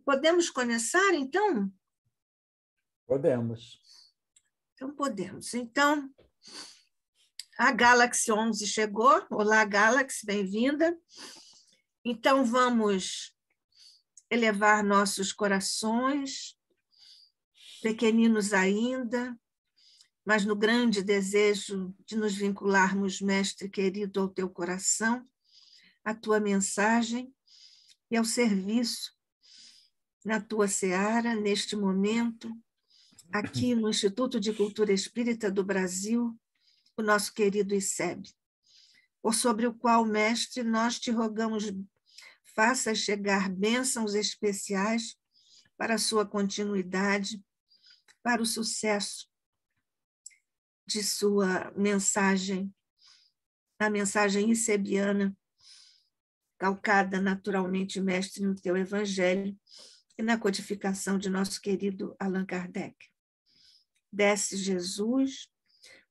Podemos começar, então? Podemos. Então, podemos. Então, a Galaxy 11 chegou. Olá, Galaxy, bem-vinda. Então, vamos elevar nossos corações, pequeninos ainda, mas no grande desejo de nos vincularmos, Mestre querido, ao teu coração, à tua mensagem e ao serviço na tua seara, neste momento, aqui no Instituto de Cultura Espírita do Brasil, o nosso querido ICEB, por sobre o qual, Mestre, nós te rogamos, faça chegar bênçãos especiais para a sua continuidade, para o sucesso de sua mensagem, a mensagem icebiana, calcada naturalmente, Mestre, no teu Evangelho e na codificação de nosso querido Allan Kardec. Desce, Jesus,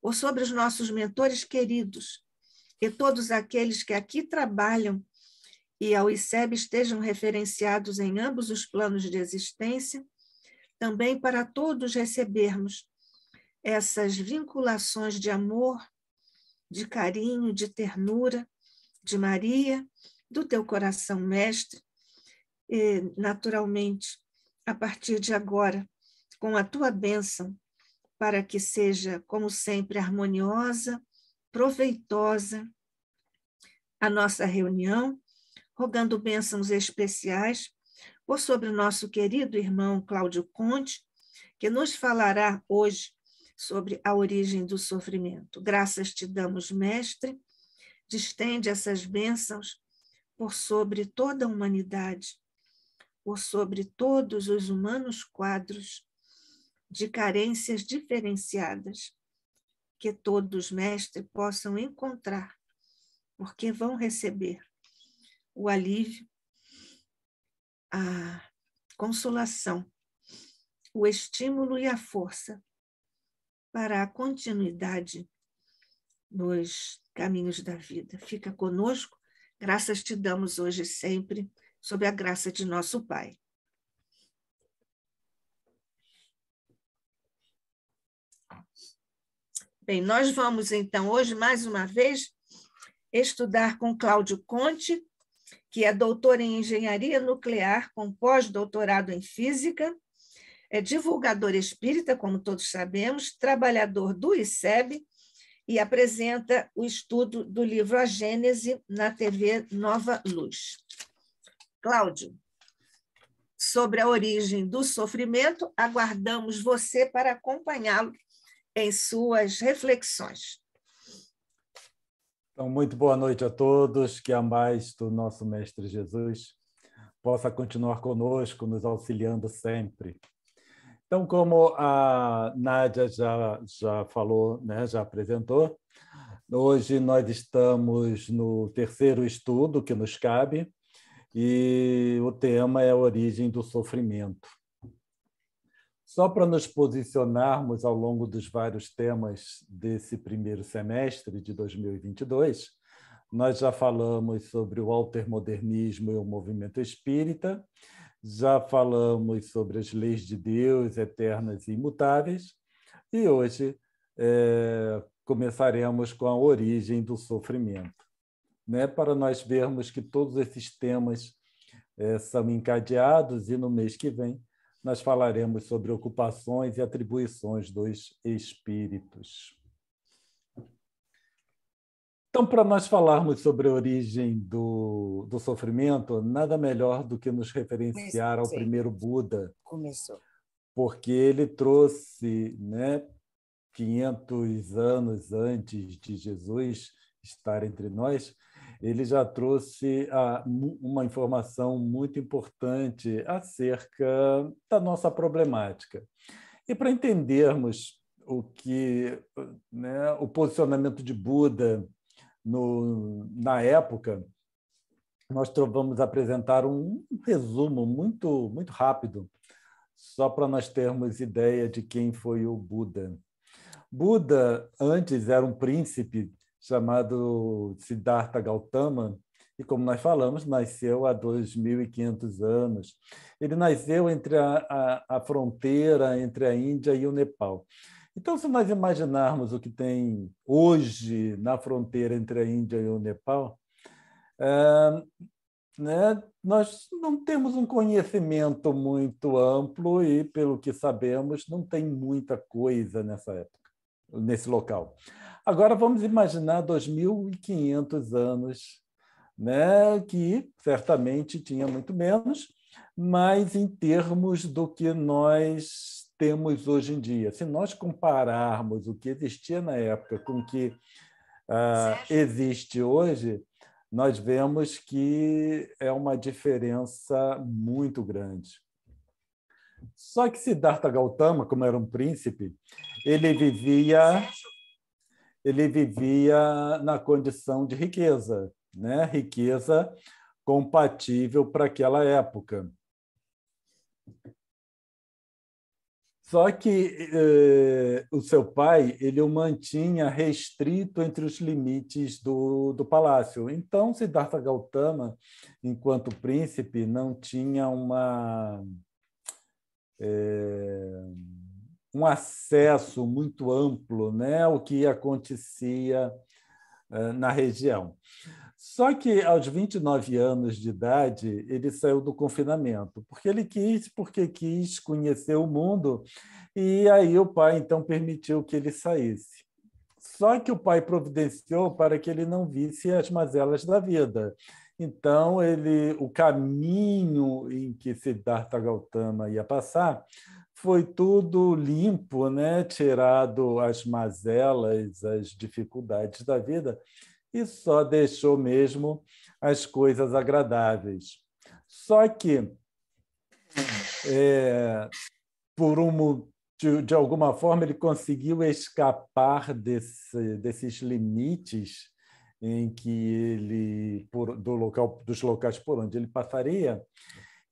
ou sobre os nossos mentores queridos e todos aqueles que aqui trabalham e ao ICEB estejam referenciados em ambos os planos de existência, também para todos recebermos essas vinculações de amor, de carinho, de ternura, de Maria, do teu coração, Mestre, e, naturalmente, a partir de agora, com a tua bênção, para que seja, como sempre, harmoniosa, proveitosa a nossa reunião, rogando bênçãos especiais por sobre o nosso querido irmão Cláudio Conte, que nos falará hoje sobre a origem do sofrimento. Graças te damos, Mestre, distende essas bênçãos por sobre toda a humanidade, por sobre todos os humanos quadros de carências diferenciadas, que todos, Mestre, possam encontrar, porque vão receber o alívio, a consolação, o estímulo e a força para a continuidade nos caminhos da vida. Fica conosco, graças te damos hoje e sempre, sob a graça de nosso Pai. Bem, nós vamos, então, hoje, mais uma vez, estudar com Cláudio Conte, que é doutor em engenharia nuclear, com pós-doutorado em física, é divulgador espírita, como todos sabemos, trabalhador do ICEB e apresenta o estudo do livro A Gênese na TV Nova Luz. Cláudio, sobre a origem do sofrimento, aguardamos você para acompanhá-lo em suas reflexões. Então, muito boa noite a todos, que a mais do nosso Mestre Jesus possa continuar conosco, nos auxiliando sempre. Então, como a Nádia já falou, né, já apresentou, hoje nós estamos no terceiro estudo que nos cabe, e o tema é a origem do sofrimento. Só para nos posicionarmos ao longo dos vários temas desse primeiro semestre de 2022, nós já falamos sobre o altermodernismo e o movimento espírita, já falamos sobre as leis de Deus eternas e imutáveis, e hoje começaremos com a origem do sofrimento, né? Para nós vermos que todos esses temas são encadeados, e no mês que vem nós falaremos sobre ocupações e atribuições dos espíritos. Então, para nós falarmos sobre a origem do sofrimento, nada melhor do que nos referenciar ao primeiro Buda. Começou. Porque ele trouxe, né, 500 anos antes de Jesus estar entre nós, ele já trouxe uma informação muito importante acerca da nossa problemática. E para entendermos o posicionamento de Buda na época, nós vamos apresentar um resumo muito, muito rápido, só para nós termos ideia de quem foi o Buda. Buda, antes, era um príncipe chamado Siddhartha Gautama, e, como nós falamos, nasceu há 2.500 anos. Ele nasceu entre a fronteira entre a Índia e o Nepal. Então, se nós imaginarmos o que tem hoje na fronteira entre a Índia e o Nepal, né, nós não temos um conhecimento muito amplo e, pelo que sabemos, não tem muita coisa nessa época, nesse local. Agora, vamos imaginar 2.500 anos, né, que certamente tinha muito menos, mas em termos do que nós temos hoje em dia. Se nós compararmos o que existia na época com o que existe hoje, nós vemos que é uma diferença muito grande. Só que Siddhartha Gautama, como era um príncipe, ele vivia na condição de riqueza, né? Riqueza compatível para aquela época. Só que o seu pai ele o mantinha restrito entre os limites do palácio. Então, Siddhartha Gautama, enquanto príncipe, não tinha um acesso muito amplo, né, ao que acontecia na região. Só que, aos 29 anos de idade, ele saiu do confinamento, porque quis conhecer o mundo, e aí o pai, então, permitiu que ele saísse. Só que o pai providenciou para que ele não visse as mazelas da vida. Então, o caminho em que Siddhartha Gautama ia passar foi tudo limpo, né? Tirado as mazelas, as dificuldades da vida, e só deixou mesmo as coisas agradáveis. Só que, de alguma forma, ele conseguiu escapar desses limites em que ele, dos locais por onde ele passaria,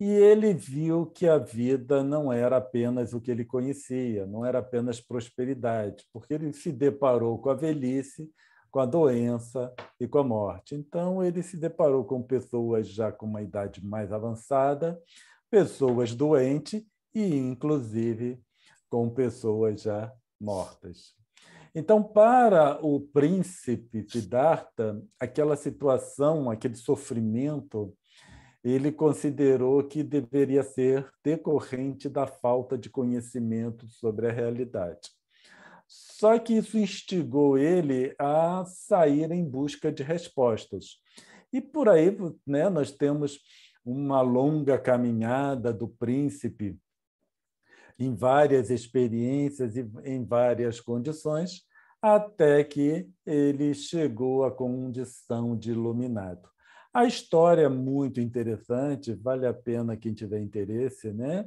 e ele viu que a vida não era apenas o que ele conhecia, não era apenas prosperidade, porque ele se deparou com a velhice, com a doença e com a morte. Então, ele se deparou com pessoas já com uma idade mais avançada, pessoas doentes e, inclusive, com pessoas já mortas. Então, para o príncipe Siddhartha, aquela situação, aquele sofrimento, ele considerou que deveria ser decorrente da falta de conhecimento sobre a realidade. Só que isso instigou ele a sair em busca de respostas. E por aí, né, nós temos uma longa caminhada do príncipe em várias experiências e em várias condições, até que ele chegou à condição de iluminado. A história é muito interessante, vale a pena quem tiver interesse, né?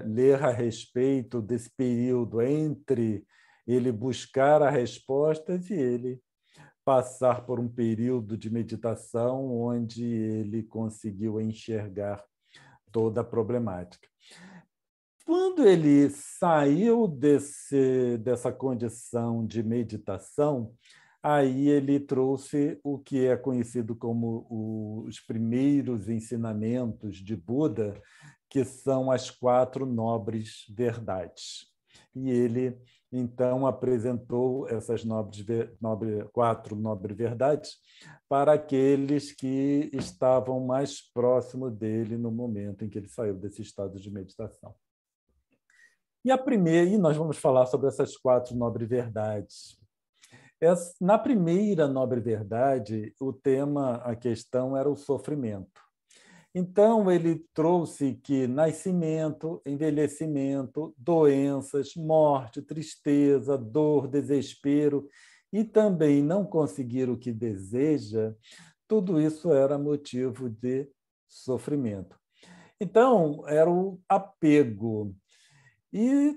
Ler a respeito desse período entre ele buscar as respostas e ele passar por um período de meditação onde ele conseguiu enxergar toda a problemática. Quando ele saiu dessa condição de meditação, aí ele trouxe o que é conhecido como os primeiros ensinamentos de Buda, que são as 4 nobres verdades. E ele, então, apresentou essas 4 nobres verdades para aqueles que estavam mais próximos dele no momento em que ele saiu desse estado de meditação. E nós vamos falar sobre essas 4 nobres verdades. Na primeira nobre verdade, a questão era o sofrimento. Então, ele trouxe que nascimento, envelhecimento, doenças, morte, tristeza, dor, desespero e também não conseguir o que deseja, tudo isso era motivo de sofrimento. Então, era o apego. E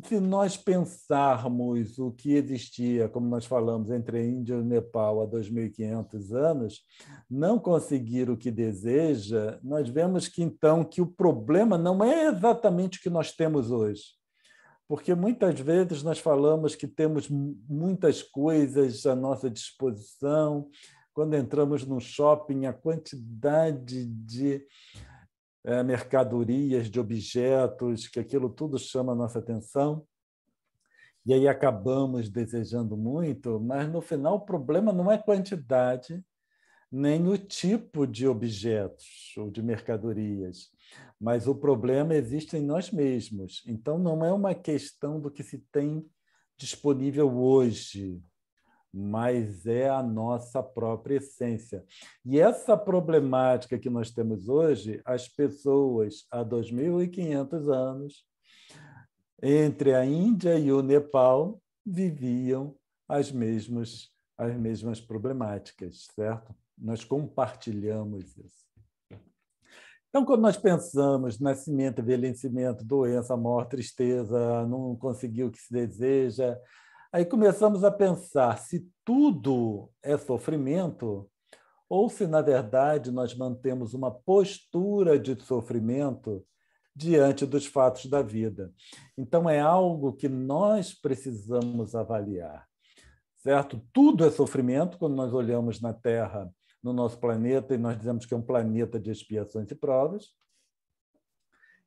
se nós pensarmos o que existia, como nós falamos, entre a Índia e o Nepal há 2.500 anos, não conseguir o que deseja, nós vemos que, então, que o problema não é exatamente o que nós temos hoje. Porque muitas vezes nós falamos que temos muitas coisas à nossa disposição, Quando entramos no shopping, a quantidade de mercadorias, de objetos, que aquilo tudo chama a nossa atenção. E aí acabamos desejando muito, mas no final o problema não é quantidade, nem o tipo de objetos ou de mercadorias, mas o problema existe em nós mesmos. Então, não é uma questão do que se tem disponível hoje, mas é a nossa própria essência. E essa problemática que nós temos hoje, as pessoas há 2.500 anos, entre a Índia e o Nepal, viviam as mesmas problemáticas, certo? Nós compartilhamos isso. Então, quando nós pensamos nascimento, envelhecimento, doença, morte, tristeza, não conseguir o que se deseja, aí começamos a pensar se tudo é sofrimento ou se, na verdade, nós mantemos uma postura de sofrimento diante dos fatos da vida. Então, é algo que nós precisamos avaliar, certo? Tudo é sofrimento quando nós olhamos na Terra, no nosso planeta, e nós dizemos que é um planeta de expiações e provas.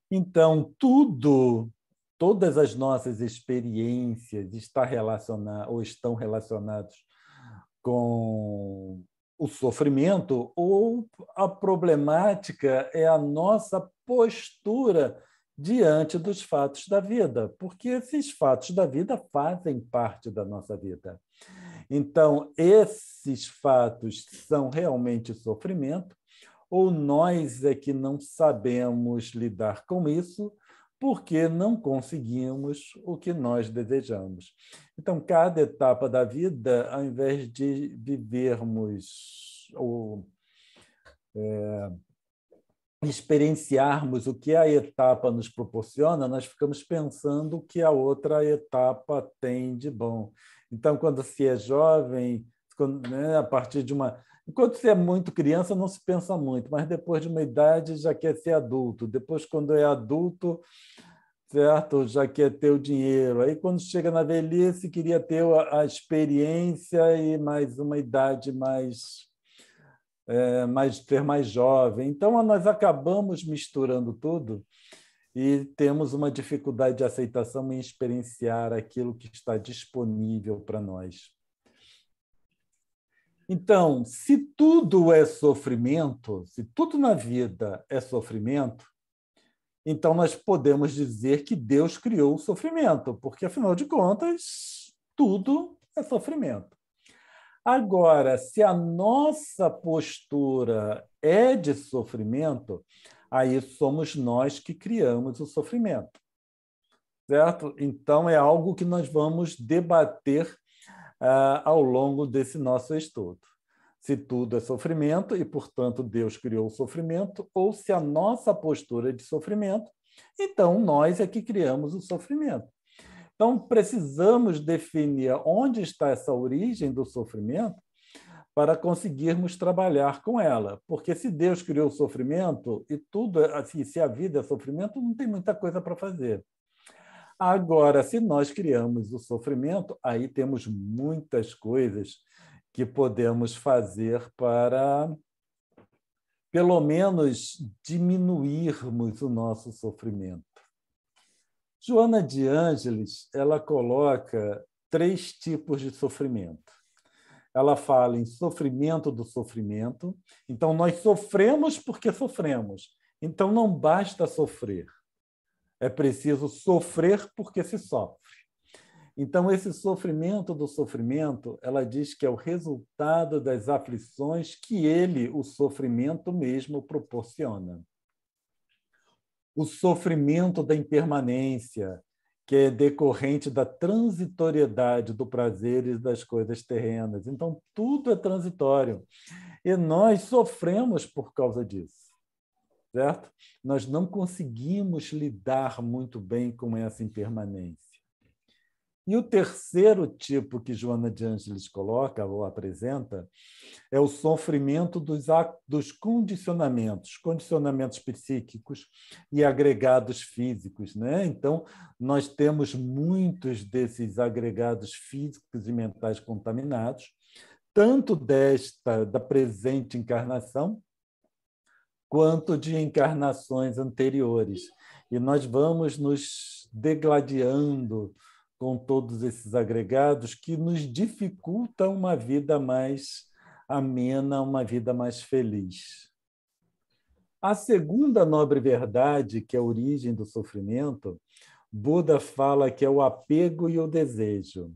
Então, todas as nossas experiências estão relacionadas com o sofrimento, ou a problemática é a nossa postura diante dos fatos da vida, porque esses fatos da vida fazem parte da nossa vida. Então, esses fatos são realmente sofrimento, ou nós é que não sabemos lidar com isso porque não conseguimos o que nós desejamos. Então, cada etapa da vida, ao invés de vivermos ou experienciarmos o que a etapa nos proporciona, nós ficamos pensando o que a outra etapa tem de bom. Então, quando se é jovem, a partir de uma... Enquanto se é muito criança, não se pensa muito, mas depois de uma idade já quer ser adulto. Depois, quando é adulto, certo, já quer ter o dinheiro. Aí, quando chega na velhice, queria ter a experiência e mais uma idade ser mais jovem. Então, nós acabamos misturando tudo e temos uma dificuldade de aceitação em experienciar aquilo que está disponível para nós. Então, se tudo é sofrimento, se tudo na vida é sofrimento, então nós podemos dizer que Deus criou o sofrimento, porque, afinal de contas, tudo é sofrimento. Agora, se a nossa postura é de sofrimento, aí somos nós que criamos o sofrimento, certo? Então, é algo que nós vamos debater ao longo desse nosso estudo. Se tudo é sofrimento e, portanto, Deus criou o sofrimento, ou se a nossa postura é de sofrimento, então nós é que criamos o sofrimento. Então, precisamos definir onde está essa origem do sofrimento para conseguirmos trabalhar com ela. Porque se Deus criou o sofrimento e tudo, assim, se a vida é sofrimento, não tem muita coisa para fazer. Agora, se nós criamos o sofrimento, aí temos muitas coisas que podemos fazer para, pelo menos, diminuirmos o nosso sofrimento. Joana de Ângeles, ela coloca 3 tipos de sofrimento. Ela fala em sofrimento do sofrimento. Então, nós sofremos porque sofremos. Então, não basta sofrer. É preciso sofrer porque se sofre. Então, esse sofrimento do sofrimento, ela diz que é o resultado das aflições que ele, o sofrimento mesmo, proporciona. O sofrimento da impermanência, que é decorrente da transitoriedade do prazer e das coisas terrenas. Então, tudo é transitório. E nós sofremos por causa disso. Certo? Nós não conseguimos lidar muito bem com essa impermanência. E o terceiro tipo que Joana de Ângeles coloca ou apresenta é o sofrimento dos condicionamentos psíquicos e agregados físicos, né? Então, nós temos muitos desses agregados físicos e mentais contaminados, tanto da presente encarnação, quanto de encarnações anteriores. E nós vamos nos degladiando com todos esses agregados que nos dificultam uma vida mais amena, uma vida mais feliz. A segunda nobre verdade, que é a origem do sofrimento, Buda fala que é o apego e o desejo.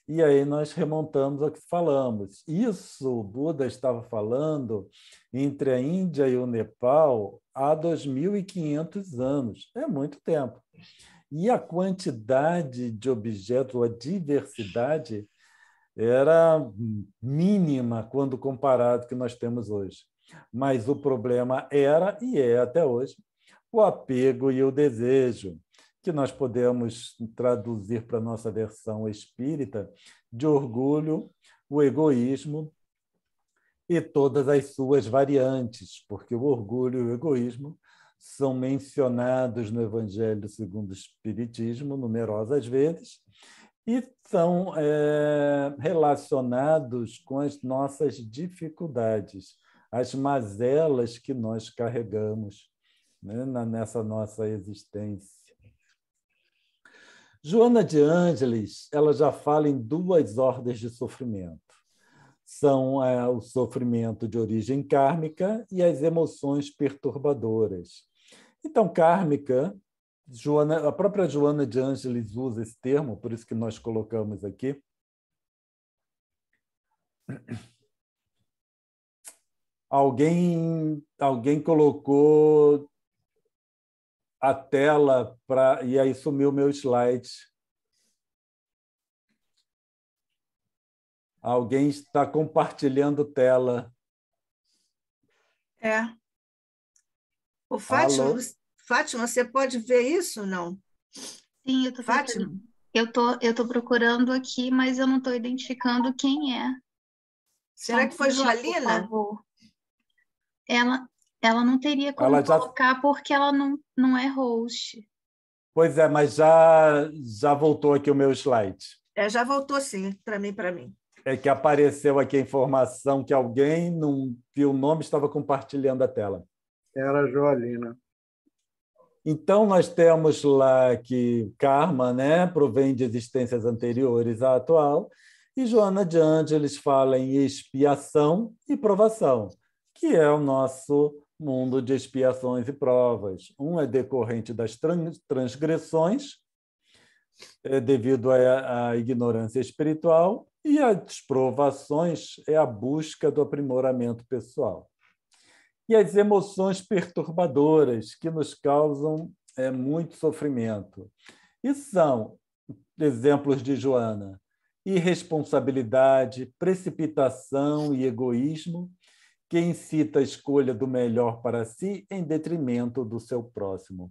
E aí nós remontamos ao que falamos. Isso Buda estava falando entre a Índia e o Nepal há 2.500 anos. É muito tempo. E a quantidade de objetos, a diversidade, era mínima quando comparado com o que nós temos hoje. Mas o problema era, e é até hoje, o apego e o desejo, que nós podemos traduzir para a nossa versão espírita de orgulho, o egoísmo e todas as suas variantes, porque o orgulho e o egoísmo são mencionados no Evangelho segundo o Espiritismo numerosas vezes e são relacionados com as nossas dificuldades, as mazelas que nós carregamos, né, nessa nossa existência. Joana de Ângeles, ela já fala em duas ordens de sofrimento. São o sofrimento de origem kármica e as emoções perturbadoras. Então, kármica, a própria Joana de Ângeles usa esse termo, por isso que nós colocamos aqui. Alguém colocou a tela e aí sumiu meu slide. Alguém está compartilhando tela. O Fátima, Alô? Fátima, você pode ver isso ou não? Sim, eu estou Fátima? Eu tô procurando aqui, mas eu não estou identificando quem é. Será que foi Joalina? Por favor. Ela não teria como colocar porque ela não é host. Pois é, mas já voltou aqui o meu slide. Já voltou sim, para mim. É que apareceu aqui a informação que alguém não viu o nome, estava compartilhando a tela. Era a Joalina. Então, nós temos lá que karma, né, provém de existências anteriores à atual, e Joana de Ângeles fala em expiação e provação, que é o nosso mundo de expiações e provas. Um é decorrente das transgressões, devido à ignorância espiritual, e as provações é a busca do aprimoramento pessoal. E as emoções perturbadoras, que nos causam muito sofrimento. E são, exemplos de Joana, irresponsabilidade, precipitação e egoísmo, que incita a escolha do melhor para si em detrimento do seu próximo.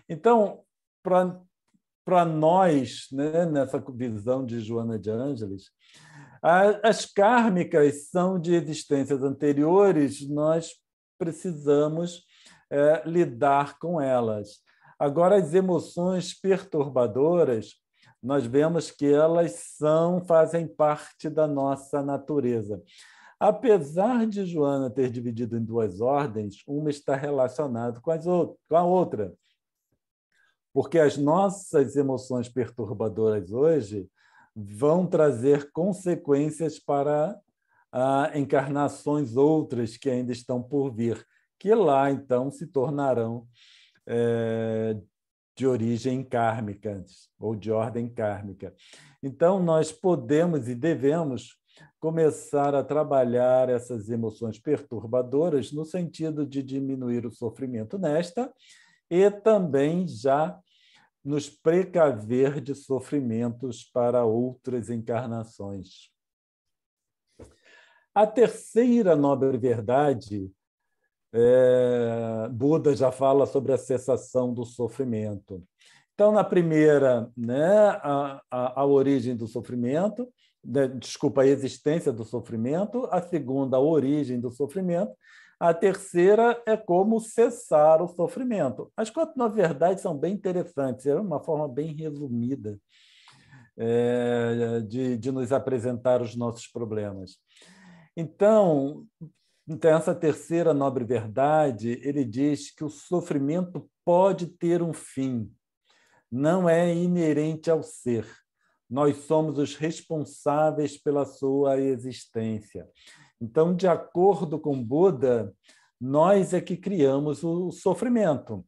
Então, para nós, né, nessa visão de Joana de Ângeles, as kármicas são de existências anteriores, nós precisamos lidar com elas. Agora, as emoções perturbadoras, nós vemos que elas fazem parte da nossa natureza. Apesar de Joana ter dividido em duas ordens, uma está relacionada com a outra. Porque as nossas emoções perturbadoras hoje vão trazer consequências para encarnações outras que ainda estão por vir, que lá, então, se tornarão de origem kármica ou de ordem kármica. Então, nós podemos e devemos começar a trabalhar essas emoções perturbadoras no sentido de diminuir o sofrimento nesta e também já nos precaver de sofrimentos para outras encarnações. A terceira nobre verdade, Buda já fala sobre a cessação do sofrimento. Então, na primeira, né, a origem do sofrimento, a existência do sofrimento. A segunda, a origem do sofrimento. A terceira é como cessar o sofrimento. As quatro, na verdade, são bem interessantes, é uma forma bem resumida de nos apresentar os nossos problemas. Então, essa terceira nobre verdade, ele diz que o sofrimento pode ter um fim, não é inerente ao ser. Nós somos os responsáveis pela sua existência. Então, de acordo com Buda, nós é que criamos o sofrimento.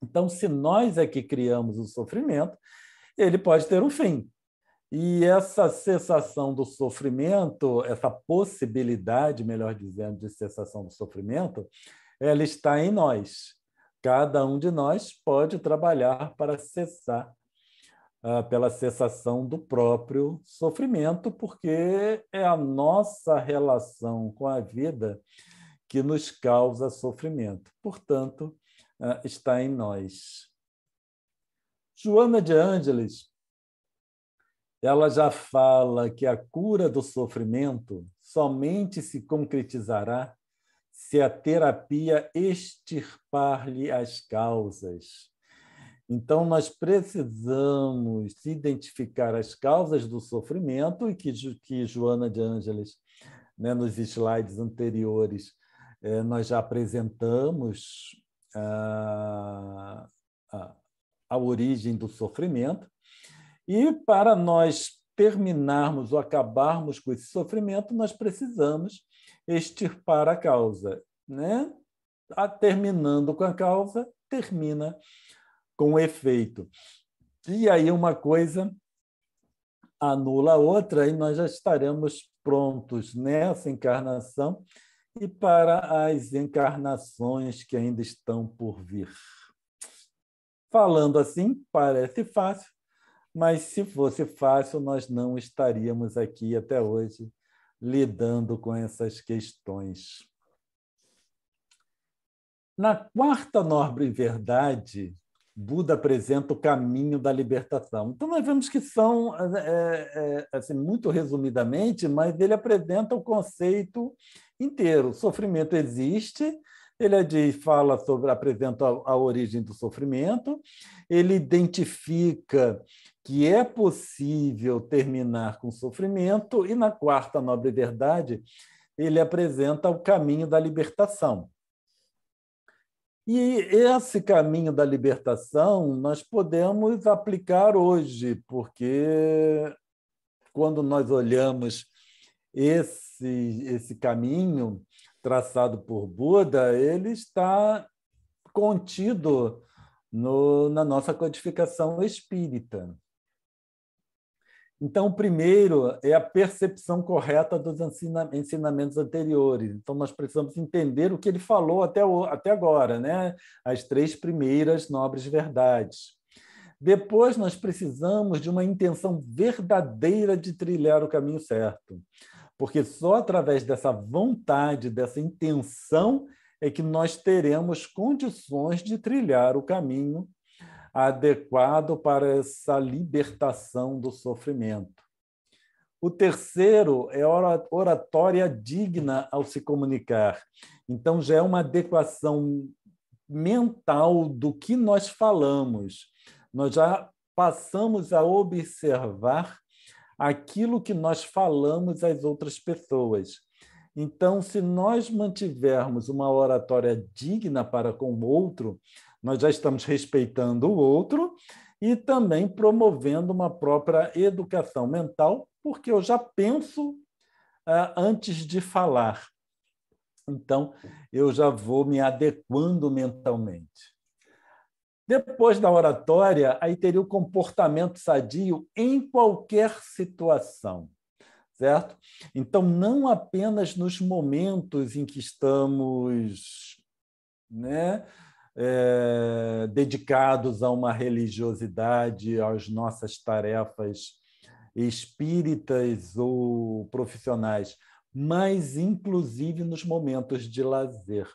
Então, se nós é que criamos o sofrimento, ele pode ter um fim. E essa cessação do sofrimento, essa possibilidade, melhor dizendo, de cessação do sofrimento, ela está em nós. Cada um de nós pode trabalhar para cessar, pela cessação do próprio sofrimento, porque é a nossa relação com a vida que nos causa sofrimento. Portanto, está em nós. Joana de Ângeles, ela já fala que a cura do sofrimento somente se concretizará se a terapia extirpar-lhe as causas. Então, nós precisamos identificar as causas do sofrimento, e que Joana de Ângeles, né, nos slides anteriores, nós já apresentamos a origem do sofrimento. E para nós terminarmos ou acabarmos com esse sofrimento, nós precisamos extirpar a causa, né? Terminando com a causa, termina com o efeito. E aí uma coisa anula a outra e nós já estaremos prontos nessa encarnação e para as encarnações que ainda estão por vir. Falando assim, parece fácil, mas se fosse fácil, nós não estaríamos aqui até hoje lidando com essas questões. Na quarta nobre verdade, Buda apresenta o caminho da libertação. Então, nós vemos que são, assim, muito resumidamente, mas ele apresenta o conceito inteiro. O sofrimento existe, ele apresenta a origem do sofrimento, ele identifica que é possível terminar com o sofrimento, e na quarta nobre verdade, ele apresenta o caminho da libertação. E esse caminho da libertação nós podemos aplicar hoje, porque quando nós olhamos esse caminho traçado por Buda, ele está contido na nossa codificação espírita. Então, o primeiro é a percepção correta dos ensinamentos anteriores. Então, nós precisamos entender o que ele falou até agora, né? As 3 primeiras nobres verdades. Depois, nós precisamos de uma intenção verdadeira de trilhar o caminho certo, porque só através dessa vontade, dessa intenção, é que nós teremos condições de trilhar o caminho adequado para essa libertação do sofrimento. O terceiro é oratória digna ao se comunicar. Então, já é uma adequação mental do que nós falamos. Nós já passamos a observar aquilo que nós falamos às outras pessoas. Então, se nós mantivermos uma oratória digna para com o outro, nós já estamos respeitando o outro e também promovendo uma própria educação mental, porque eu já penso antes de falar. Então, eu já vou me adequando mentalmente. Depois da oratória, aí teria o comportamento sadio em qualquer situação, certo? Então, não apenas nos momentos em que estamos, né, dedicados a uma religiosidade, às nossas tarefas espíritas ou profissionais, mas inclusive nos momentos de lazer.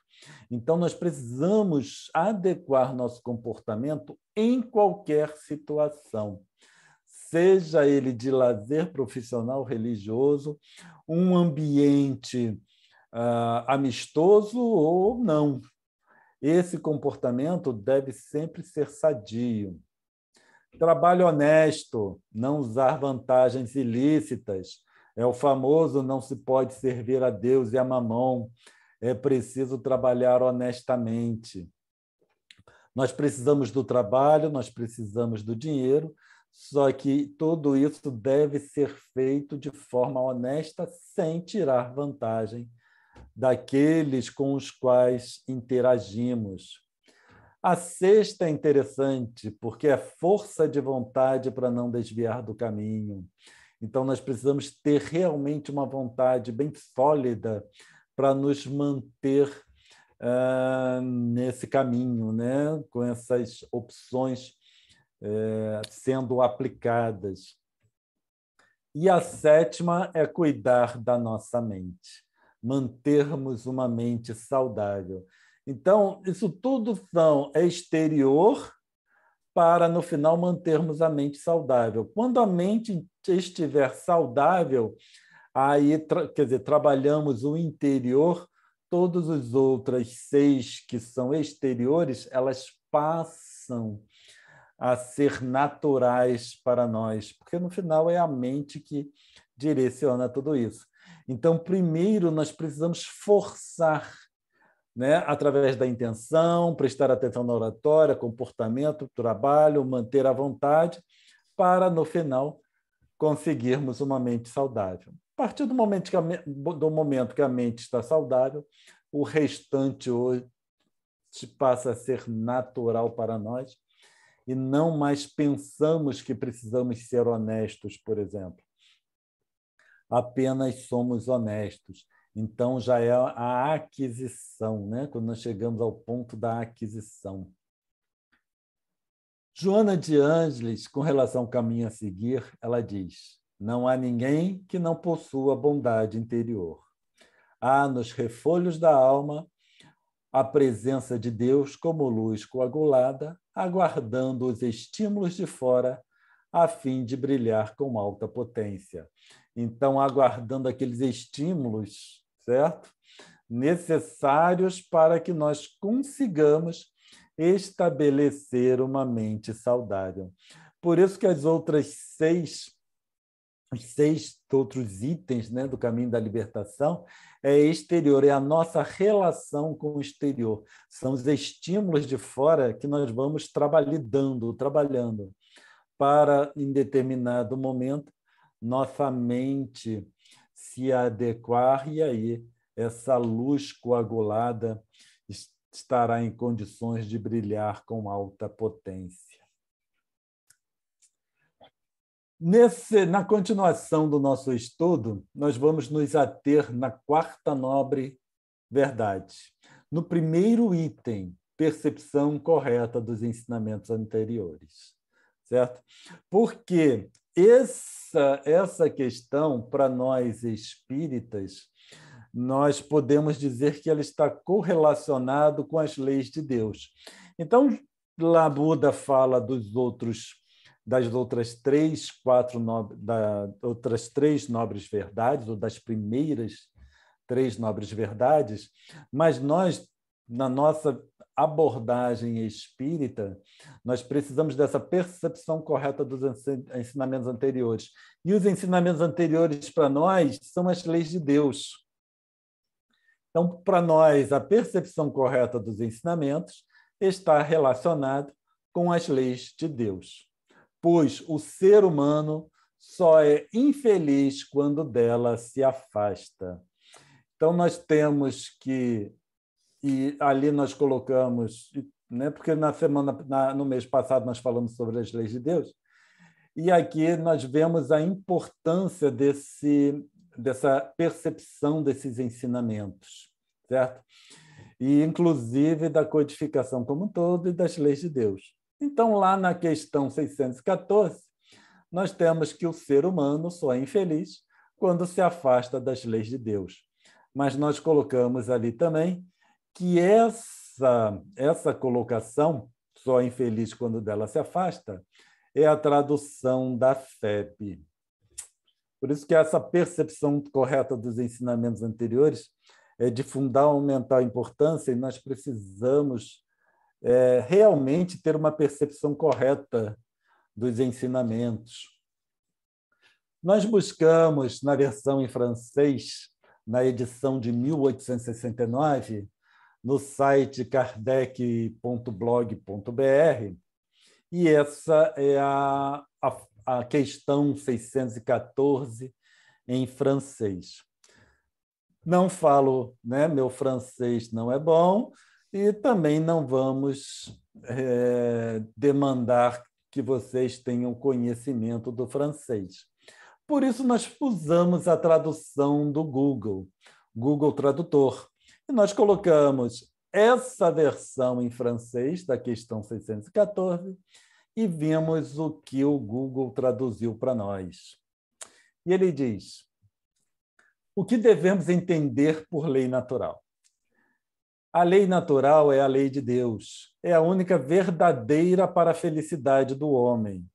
Então, nós precisamos adequar nosso comportamento em qualquer situação, seja ele de lazer profissional, religioso, um ambiente amistoso ou não. Esse comportamento deve sempre ser sadio. Trabalho honesto, não usar vantagens ilícitas, É o famoso: não se pode servir a Deus e a mamão, é preciso trabalhar honestamente. Nós precisamos do trabalho, nós precisamos do dinheiro, só que tudo isso deve ser feito de forma honesta, sem tirar vantagem daqueles com os quais interagimos. A sexta é interessante, porque é força de vontade para não desviar do caminho. Então, nós precisamos ter realmente uma vontade bem sólida para nos manter nesse caminho, né? Com essas opções sendo aplicadas. E a sétima é cuidar da nossa mente, mantermos uma mente saudável. Então, isso tudo é exterior para, no final, mantermos a mente saudável. Quando a mente estiver saudável, aí, quer dizer, trabalhamos o interior, todas as outras 6 que são exteriores, elas passam a ser naturais para nós, porque, no final, é a mente que direciona tudo isso. Então, primeiro, nós precisamos forçar, né, através da intenção, prestar atenção na oratória, comportamento, trabalho, manter a vontade, para, no final, conseguirmos uma mente saudável. A partir do momento que a mente está saudável, o restante hoje passa a ser natural para nós e não mais pensamos que precisamos ser honestos, por exemplo. Apenas somos honestos. Então, já é a aquisição, né? Quando nós chegamos ao ponto da aquisição. Joana de Ângeles, com relação ao caminho a seguir, ela diz: não há ninguém que não possua bondade interior. Há nos refolhos da alma a presença de Deus como luz coagulada, aguardando os estímulos de fora, a fim de brilhar com alta potência. Então, aguardando aqueles estímulos, certo? Necessários para que nós consigamos estabelecer uma mente saudável. Por isso que os 6 outros itens, né, do caminho da libertação é exterior, é a nossa relação com o exterior. São os estímulos de fora que nós vamos trabalhando, para, em determinado momento, nossa mente se adequar, e aí essa luz coagulada estará em condições de brilhar com alta potência. Na continuação do nosso estudo, nós vamos nos ater na quarta nobre verdade. No primeiro item, percepção correta dos ensinamentos anteriores. Certo? Porque essa questão, para nós espíritas, nós podemos dizer que ela está correlacionada com as leis de Deus. Então, lá Buda fala das outras 3 nobres verdades, ou das primeiras 3 nobres verdades, mas nós, na nossa abordagem espírita, nós precisamos dessa percepção correta dos ensinamentos anteriores. E os ensinamentos anteriores, para nós, são as leis de Deus. Então, para nós, a percepção correta dos ensinamentos está relacionada com as leis de Deus, pois o ser humano só é infeliz quando dela se afasta. Então, nós temos que, e ali nós colocamos, né, porque no mês passado nós falamos sobre as leis de Deus, e aqui nós vemos a importância dessa percepção desses ensinamentos, certo? E, inclusive, da codificação como um todo e das leis de Deus. Então, lá na questão 614, nós temos que o ser humano só é infeliz quando se afasta das leis de Deus. Mas nós colocamos ali também que essa colocação, só é infeliz quando dela se afasta, é a tradução da FEB. Por isso que essa percepção correta dos ensinamentos anteriores é de fundamental importância, e nós precisamos realmente ter uma percepção correta dos ensinamentos. Nós buscamos, na versão em francês, na edição de 1869, no site kardec.blog.br, e essa é a questão 614 em francês. Não falo, né? Meu francês não é bom e também não vamos demandar que vocês tenham conhecimento do francês. Por isso, nós usamos a tradução do Google Tradutor. E nós colocamos essa versão em francês da questão 614 e vimos o que o Google traduziu para nós. E ele diz: o que devemos entender por lei natural? A lei natural é a lei de Deus, é a única verdadeira para a felicidade do homem.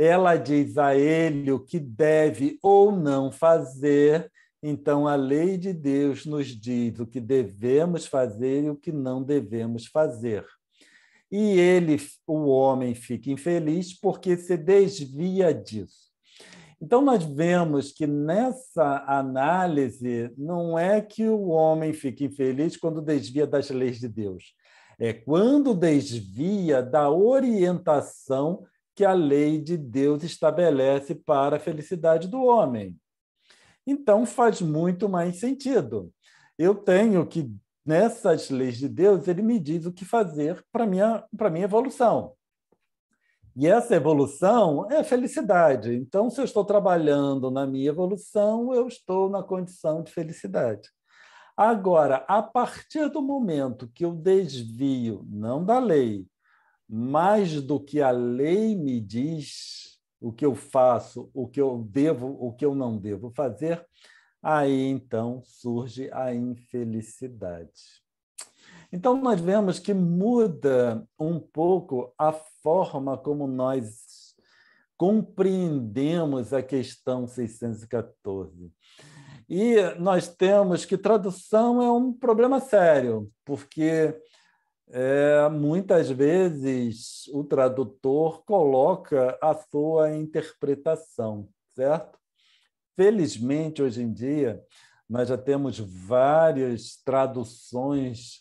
Ela diz a ele o que deve ou não fazer, então a lei de Deus nos diz o que devemos fazer e o que não devemos fazer. E o homem, fica infeliz porque se desvia disso. Então, nós vemos que nessa análise não é que o homem fica infeliz quando desvia das leis de Deus, é quando desvia da orientação que a lei de Deus estabelece para a felicidade do homem. Então, faz muito mais sentido. Eu tenho que, nessas leis de Deus, ele me diz o que fazer para a minha evolução. E essa evolução é a felicidade. Então, se eu estou trabalhando na minha evolução, eu estou na condição de felicidade. Agora, a partir do momento que eu desvio, não da lei, mas do que a lei me diz, o que eu faço, o que eu devo, o que eu não devo fazer, aí então surge a infelicidade. Então, nós vemos que muda um pouco a forma como nós compreendemos a questão 614. E nós temos que tradução é um problema sério, porque muitas vezes o tradutor coloca a sua interpretação, certo? Felizmente, hoje em dia, nós já temos várias traduções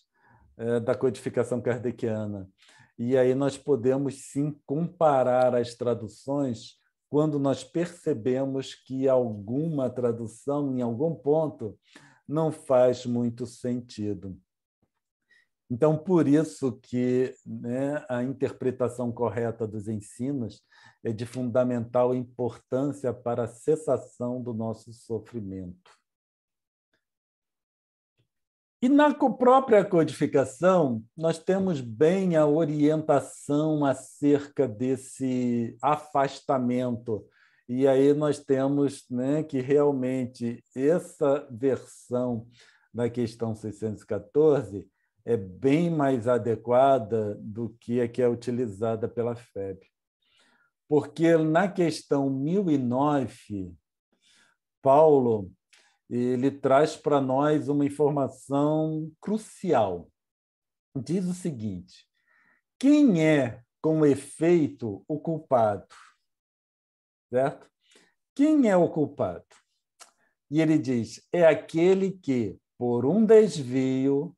da codificação kardeciana. E aí nós podemos, sim, comparar as traduções quando nós percebemos que alguma tradução, em algum ponto, não faz muito sentido. Então, por isso que, né, a interpretação correta dos ensinos é de fundamental importância para a cessação do nosso sofrimento. E na própria codificação, nós temos bem a orientação acerca desse afastamento. E aí nós temos, né, que realmente essa versão da questão 614 é bem mais adequada do que a que é utilizada pela FEB. Porque na questão 1009, Paulo ele traz para nós uma informação crucial. Diz o seguinte: quem é, com efeito, o culpado? Certo? Quem é o culpado? E ele diz: é aquele que, por um desvio,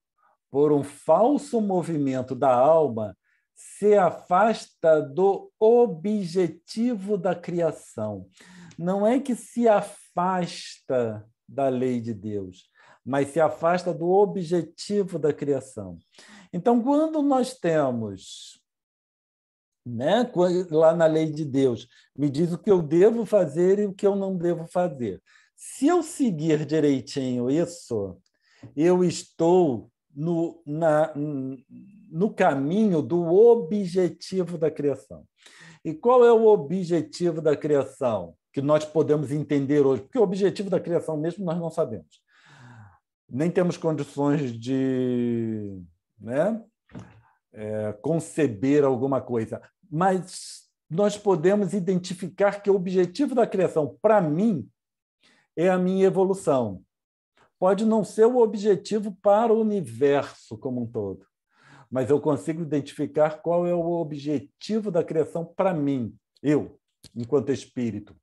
por um falso movimento da alma, se afasta do objetivo da criação. Não é que se afasta da lei de Deus, mas se afasta do objetivo da criação. Então, quando nós temos, né, lá na lei de Deus, me diz o que eu devo fazer e o que eu não devo fazer. Se eu seguir direitinho isso, eu estou no caminho do objetivo da criação. E qual é o objetivo da criação que nós podemos entender hoje? Porque o objetivo da criação mesmo nós não sabemos. Nem temos condições de, né, conceber alguma coisa. Mas nós podemos identificar que o objetivo da criação, para mim, é a minha evolução. Pode não ser o objetivo para o universo como um todo, mas eu consigo identificar qual é o objetivo da criação para mim, eu, enquanto espírito.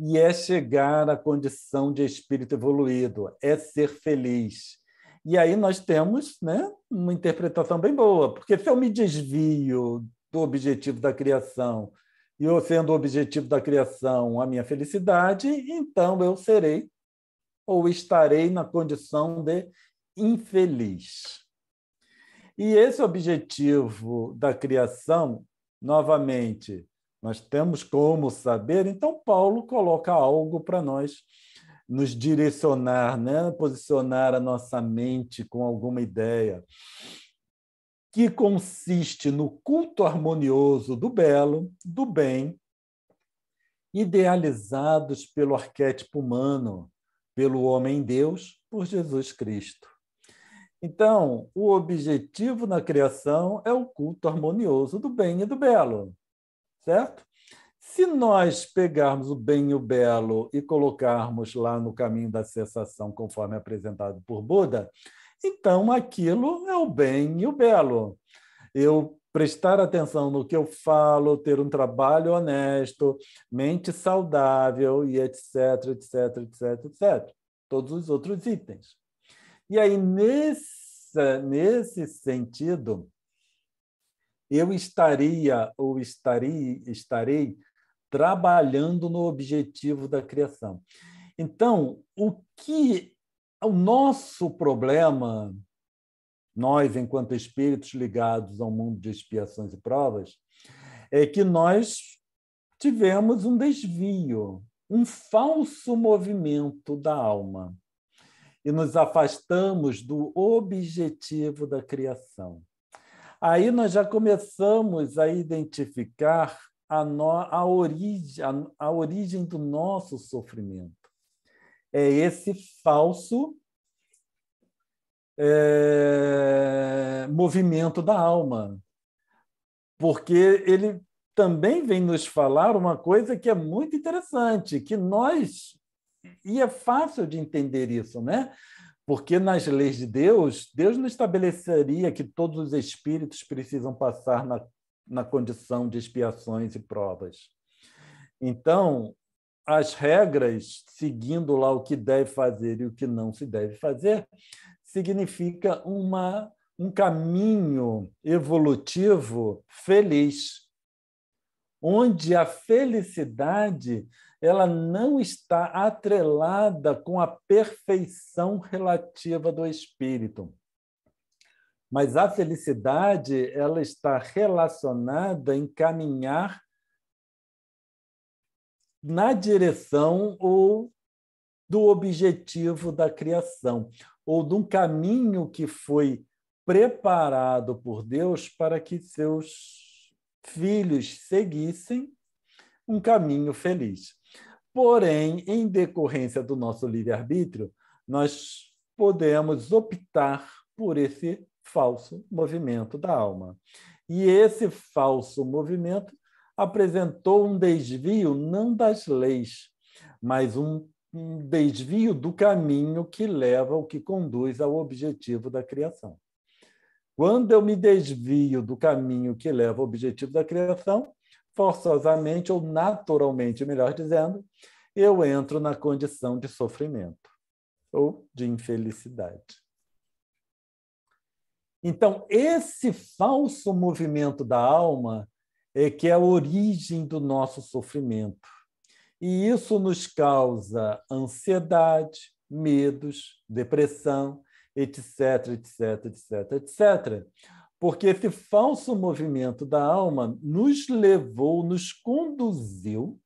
e é chegar à condição de espírito evoluído, é ser feliz. E aí nós temos, né, uma interpretação bem boa, porque se eu me desvio do objetivo da criação, e eu sendo o objetivo da criação a minha felicidade, então eu serei ou estarei na condição de infeliz. E esse objetivo da criação, novamente, nós temos como saber, então Paulo coloca algo para nós nos direcionar, né? Posicionar a nossa mente com alguma ideia, que consiste no culto harmonioso do belo, do bem, idealizados pelo arquétipo humano, pelo homem-deus, por Jesus Cristo. Então, o objetivo na criação é o culto harmonioso do bem e do belo, certo? Se nós pegarmos o bem e o belo e colocarmos lá no caminho da cessação, conforme apresentado por Buda, então aquilo é o bem e o belo. Eu prestar atenção no que eu falo, ter um trabalho honesto, mente saudável e etc, etc, etc, etc. Todos os outros itens. E aí, nesse sentido, eu estarei trabalhando no objetivo da criação. Então, o nosso problema, nós, enquanto espíritos ligados ao mundo de expiações e provas, é que nós tivemos um desvio, um falso movimento da alma, e nos afastamos do objetivo da criação. Aí nós já começamos a identificar a origem do nosso sofrimento. É esse falso movimento da alma, porque ele também vem nos falar uma coisa que é muito interessante, que e é fácil de entender isso, né? Porque nas leis de Deus, Deus não estabeleceria que todos os espíritos precisam passar na condição de expiações e provas. Então, as regras, seguindo lá o que deve fazer e o que não se deve fazer, significa um caminho evolutivo feliz, onde a felicidade ela não está atrelada com a perfeição relativa do espírito. Mas a felicidade ela está relacionada em caminhar na direção ou do objetivo da criação, ou de um caminho que foi preparado por Deus para que seus filhos seguissem um caminho feliz. Porém, em decorrência do nosso livre-arbítrio, nós podemos optar por esse falso movimento da alma. E esse falso movimento apresentou um desvio não das leis, mas um desvio do caminho que leva ou que conduz ao objetivo da criação. Quando eu me desvio do caminho que leva ao objetivo da criação, forçosamente ou naturalmente, melhor dizendo, eu entro na condição de sofrimento ou de infelicidade. Então, esse falso movimento da alma é que é a origem do nosso sofrimento. E isso nos causa ansiedade, medos, depressão, etc, etc, etc, etc. Porque esse falso movimento da alma nos levou, nos conduziu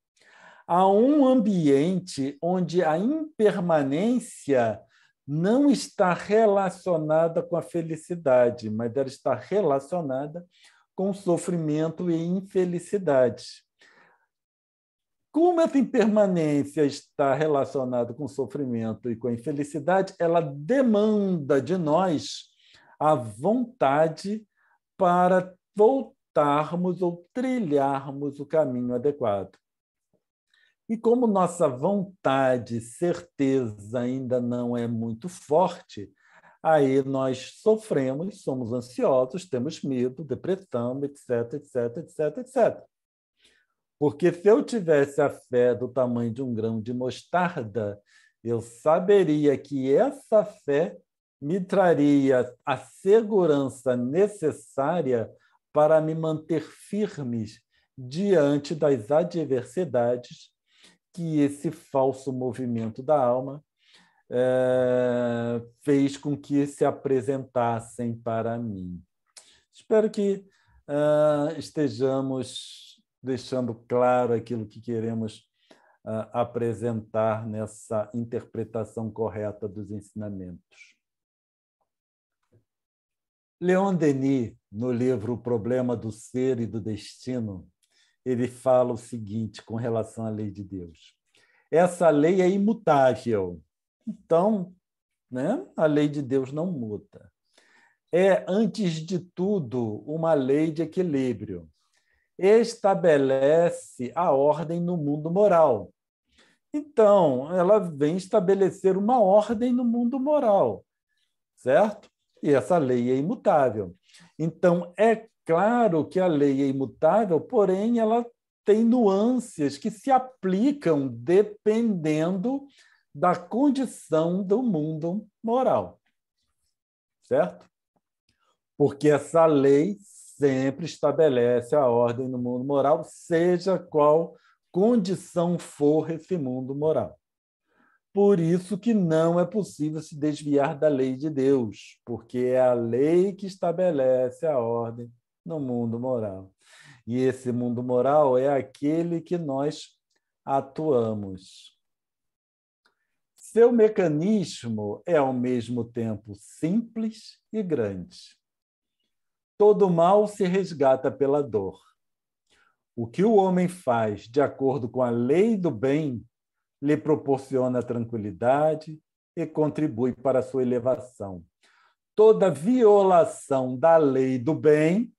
a um ambiente onde a impermanência não está relacionada com a felicidade, mas ela está relacionada com sofrimento e infelicidade. Como essa impermanência está relacionada com sofrimento e com infelicidade, ela demanda de nós a vontade para voltarmos ou trilharmos o caminho adequado. E como nossa vontade, certeza ainda não é muito forte, aí nós sofremos, somos ansiosos, temos medo, depressão, etc, etc, etc, etc. Porque se eu tivesse a fé do tamanho de um grão de mostarda, eu saberia que essa fé me traria a segurança necessária para me manter firmes diante das adversidades que esse falso movimento da alma fez com que se apresentassem para mim. Espero que estejamos deixando claro aquilo que queremos apresentar nessa interpretação correta dos ensinamentos. Leon Denis, no livro O Problema do Ser e do Destino, ele fala o seguinte com relação à lei de Deus. Essa lei é imutável. Então, né, a lei de Deus não muda. É, antes de tudo, uma lei de equilíbrio. Estabelece a ordem no mundo moral. Então, ela vem estabelecer uma ordem no mundo moral, certo? E essa lei é imutável. Então, é claro que a lei é imutável, porém, ela tem nuances que se aplicam dependendo da condição do mundo moral, certo? Porque essa lei sempre estabelece a ordem no mundo moral, seja qual condição for esse mundo moral. Por isso que não é possível se desviar da lei de Deus, porque é a lei que estabelece a ordem no mundo moral. E esse mundo moral é aquele que nós atuamos. Seu mecanismo é, ao mesmo tempo, simples e grande. Todo mal se resgata pela dor. O que o homem faz de acordo com a lei do bem lhe proporciona tranquilidade e contribui para a sua elevação. Toda violação da lei do bem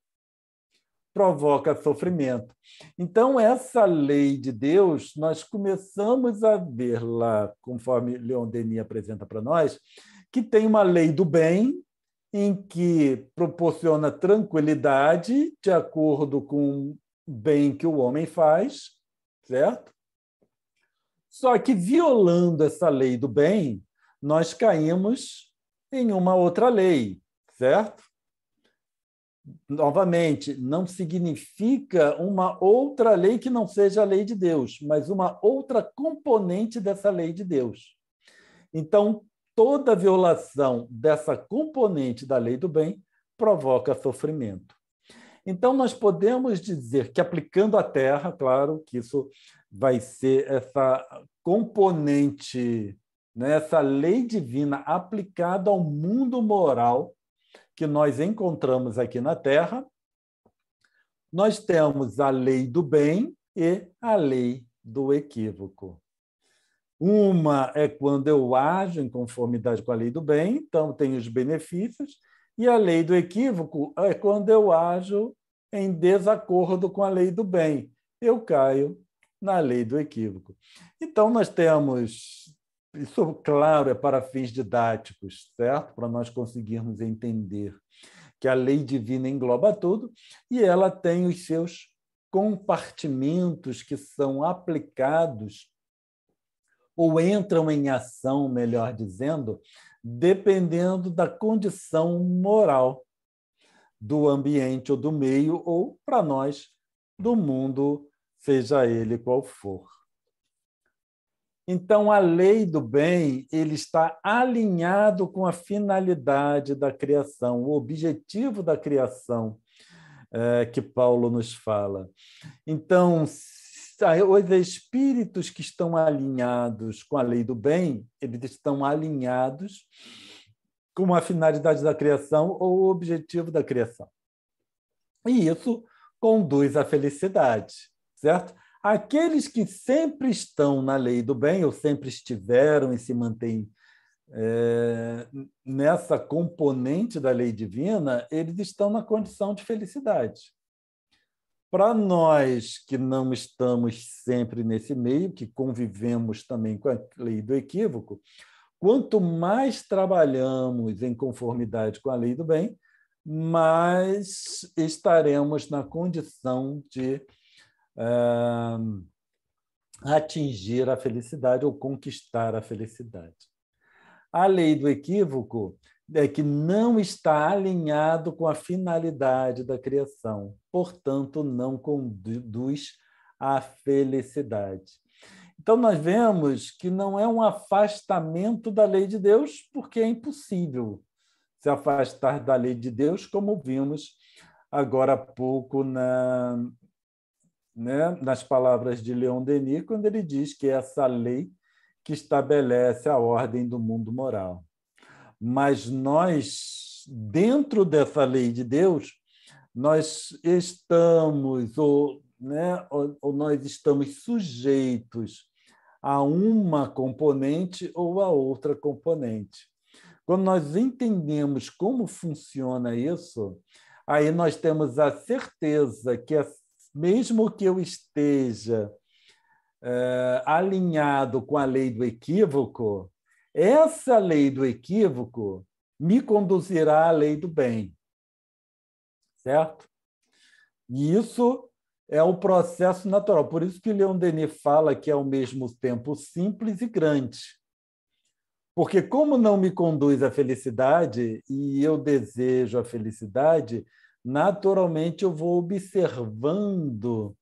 provoca sofrimento. Então, essa lei de Deus, nós começamos a ver lá, conforme Leon Denis apresenta para nós, que tem uma lei do bem, em que proporciona tranquilidade de acordo com o bem que o homem faz, certo? Só que, violando essa lei do bem, nós caímos em uma outra lei, certo? Novamente, não significa uma outra lei que não seja a lei de Deus, mas uma outra componente dessa lei de Deus. Então, toda violação dessa componente da lei do bem provoca sofrimento. Então, nós podemos dizer que, aplicando a Terra, claro que isso vai ser essa componente, né, essa lei divina aplicada ao mundo moral que nós encontramos aqui na Terra, nós temos a lei do bem e a lei do equívoco. Uma é quando eu ajo em conformidade com a lei do bem, então tenho os benefícios, e a lei do equívoco é quando eu ajo em desacordo com a lei do bem. Eu caio na lei do equívoco. Então, nós temos... Isso, claro, é para fins didáticos, certo? Para nós conseguirmos entender que a lei divina engloba tudo e ela tem os seus compartimentos que são aplicados ou entram em ação, melhor dizendo, dependendo da condição moral do ambiente ou do meio, ou, para nós, do mundo, seja ele qual for. Então, a lei do bem ele está alinhado com a finalidade da criação, o objetivo da criação que Paulo nos fala. Então, os espíritos que estão alinhados com a lei do bem, eles estão alinhados com a finalidade da criação ou o objetivo da criação. E isso conduz à felicidade, certo? Aqueles que sempre estão na lei do bem, ou sempre estiveram e se mantêm nessa componente da lei divina, eles estão na condição de felicidade. Para nós que não estamos sempre nesse meio, que convivemos também com a lei do equívoco, quanto mais trabalhamos em conformidade com a lei do bem, mais estaremos na condição de atingir a felicidade ou conquistar a felicidade. A lei do equívoco é que não está alinhado com a finalidade da criação, portanto, não conduz à felicidade. Então, nós vemos que não é um afastamento da lei de Deus, porque é impossível se afastar da lei de Deus, como vimos agora há pouco nas palavras de Leon Denis, quando ele diz que é essa lei que estabelece a ordem do mundo moral. Mas nós, dentro dessa lei de Deus, nós estamos, ou nós estamos sujeitos a uma componente ou a outra componente. Quando nós entendemos como funciona isso, aí nós temos a certeza que, mesmo que eu esteja alinhado com a lei do equívoco, essa lei do equívoco me conduzirá à lei do bem. Certo? E isso é o processo natural. Por isso que Leon Denis fala que é ao mesmo tempo simples e grande. Porque como não me conduz à felicidade e eu desejo a felicidade, naturalmente eu vou observando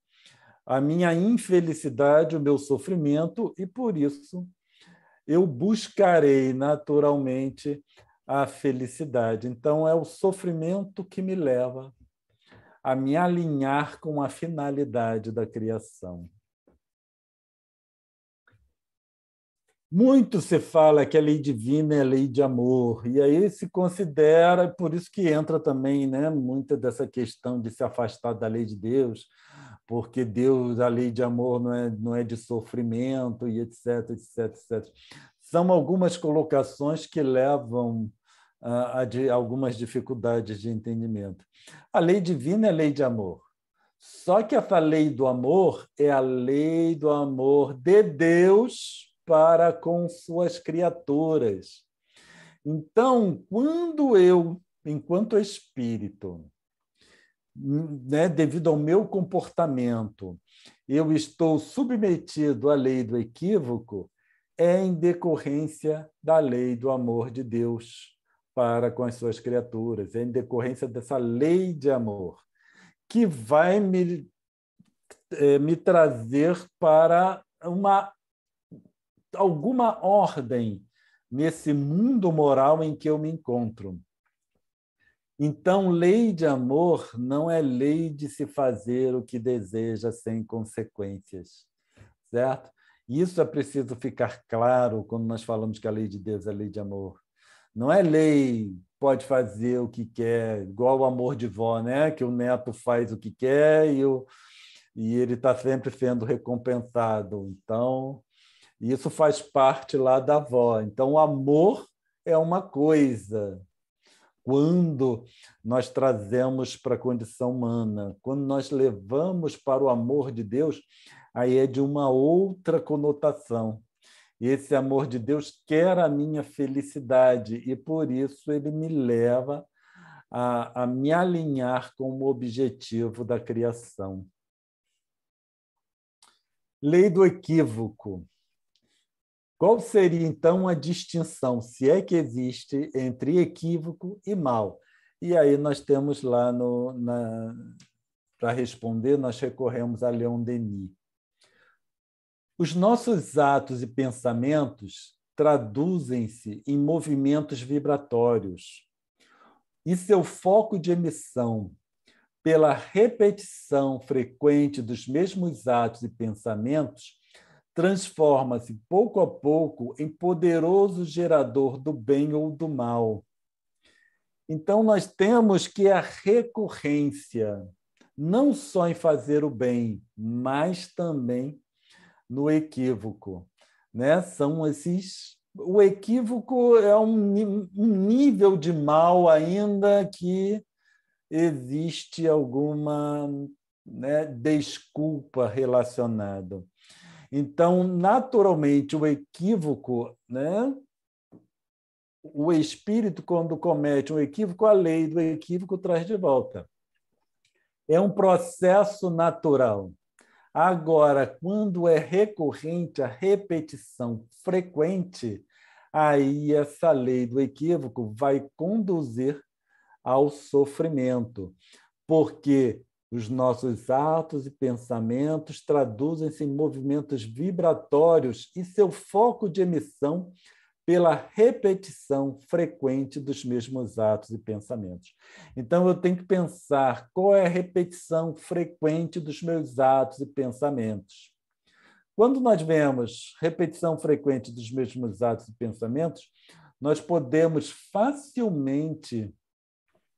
a minha infelicidade, o meu sofrimento, e por isso eu buscarei naturalmente a felicidade. Então, é o sofrimento que me leva a me alinhar com a finalidade da criação. Muito se fala que a lei divina é a lei de amor, e aí se considera, por isso que entra também, muita dessa questão de se afastar da lei de Deus, porque Deus, a lei de amor não é de sofrimento, e etc, etc, etc. São algumas colocações que levam a algumas dificuldades de entendimento. A lei divina é a lei de amor. Só que essa lei do amor é a lei do amor de Deus para com suas criaturas. Então, quando eu, enquanto espírito, devido ao meu comportamento, eu estou submetido à lei do equívoco, é em decorrência da lei do amor de Deus para com as suas criaturas, é em decorrência dessa lei de amor, que vai me trazer para alguma ordem nesse mundo moral em que eu me encontro. Então, lei de amor não é lei de se fazer o que deseja sem consequências, certo? Isso é preciso ficar claro quando nós falamos que a lei de Deus é lei de amor. Não é lei, pode fazer o que quer, igual o amor de vó, que o neto faz o que quer e ele está sempre sendo recompensado. Então, isso faz parte lá da avó. Então, o amor é uma coisa. Quando nós trazemos para a condição humana, quando nós levamos para o amor de Deus, aí é de uma outra conotação. Esse amor de Deus quer a minha felicidade e, por isso, ele me leva a me alinhar com o objetivo da criação. Lei do equívoco. Qual seria, então, a distinção, se é que existe, entre equívoco e mal? E aí nós temos lá, para responder, nós recorremos a Leon Denis. Os nossos atos e pensamentos traduzem-se em movimentos vibratórios, e seu foco de emissão, pela repetição frequente dos mesmos atos e pensamentos, transforma-se pouco a pouco em poderoso gerador do bem ou do mal. Então, nós temos que a recorrência, não só em fazer o bem, mas também no equívoco. São esses... O equívoco é um nível de mal ainda que existe alguma desculpa relacionada. Então, naturalmente, o equívoco, o espírito, quando comete um equívoco, a lei do equívoco traz de volta. É um processo natural. Agora, quando é recorrente, a repetição frequente, aí essa lei do equívoco vai conduzir ao sofrimento, porque os nossos atos e pensamentos traduzem-se em movimentos vibratórios e seu foco de emissão pela repetição frequente dos mesmos atos e pensamentos. Então, eu tenho que pensar qual é a repetição frequente dos meus atos e pensamentos. Quando nós vemos repetição frequente dos mesmos atos e pensamentos, nós podemos facilmente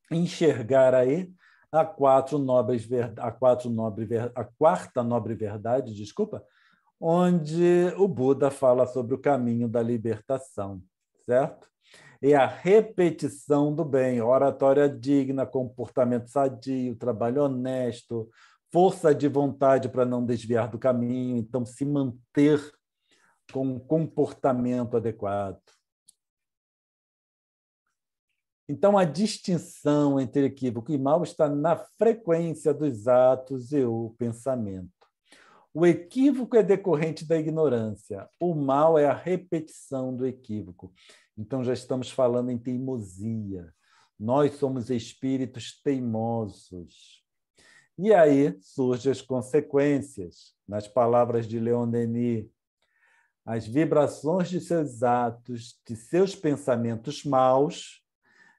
enxergar aí a quarta nobre verdade, onde o Buda fala sobre o caminho da libertação, certo? E a repetição do bem, oratória digna, comportamento sadio, trabalho honesto, força de vontade para não desviar do caminho, então se manter com um comportamento adequado. Então, a distinção entre equívoco e mal está na frequência dos atos e o pensamento. O equívoco é decorrente da ignorância, o mal é a repetição do equívoco. Então, já estamos falando em teimosia. Nós somos espíritos teimosos. E aí surgem as consequências. Nas palavras de Leon Denis, as vibrações de seus atos, de seus pensamentos maus,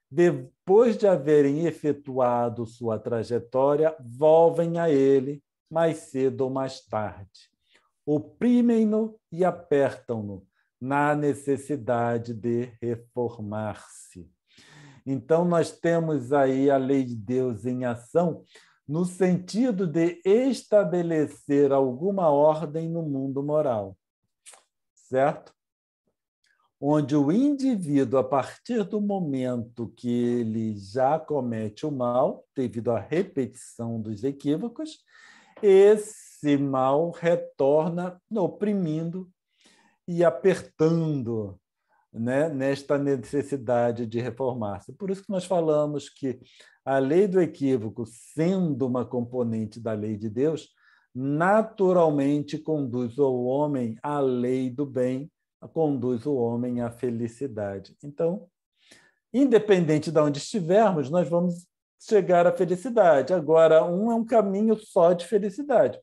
depois de haverem efetuado sua trajetória, volvem a ele mais cedo ou mais tarde. Oprimem-no e apertam-no na necessidade de reformar-se. Então, nós temos aí a lei de Deus em ação no sentido de estabelecer alguma ordem no mundo moral, certo? Onde o indivíduo, a partir do momento que ele já comete o mal, devido à repetição dos equívocos, esse mal retorna oprimindo e apertando, né, nesta necessidade de reformar-se. Por isso que nós falamos que a lei do equívoco, sendo uma componente da lei de Deus, naturalmente conduz o homem à lei do bem, conduz o homem à felicidade. Então, independente de onde estivermos, nós vamos chegar à felicidade. Agora, um é um caminho só de felicidade.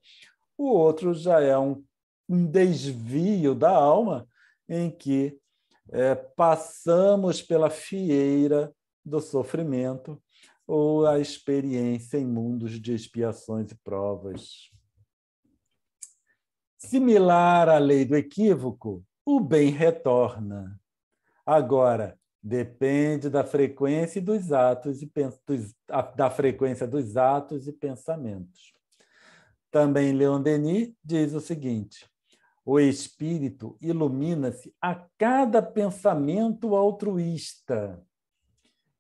O outro já é um desvio da alma em que passamos pela fieira do sofrimento ou a experiência em mundos de expiações e provas. Similar à lei do equívoco, o bem retorna. Agora, depende da frequência dos atos e pensamentos. Também Leon Denis diz o seguinte: o espírito ilumina-se a cada pensamento altruísta.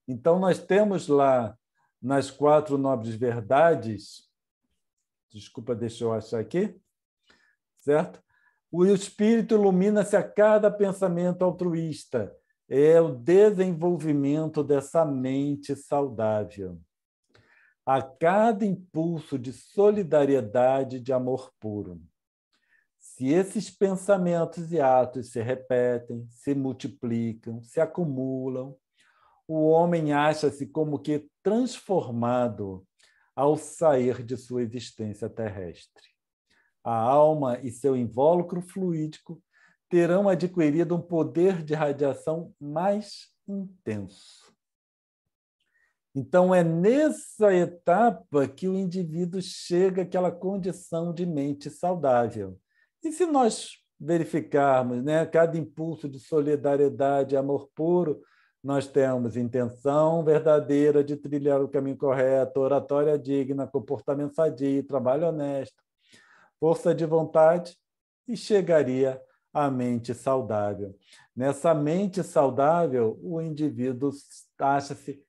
Então, nós temos lá nas 4 nobres verdades, desculpa, deixa eu achar aqui, certo? O espírito ilumina-se a cada pensamento altruísta. É o desenvolvimento dessa mente saudável. A cada impulso de solidariedade e de amor puro. Se esses pensamentos e atos se repetem, se multiplicam, se acumulam, o homem acha-se como que transformado ao sair de sua existência terrestre. A alma e seu invólucro fluídico terão adquirido um poder de radiação mais intenso. Então, é nessa etapa que o indivíduo chega àquela condição de mente saudável. E se nós verificarmos, né, cada impulso de solidariedade e amor puro, nós temos intenção verdadeira de trilhar o caminho correto, oratória digna, comportamento sadio, trabalho honesto, força de vontade, e chegaria à mente saudável. Nessa mente saudável, o indivíduo acha-se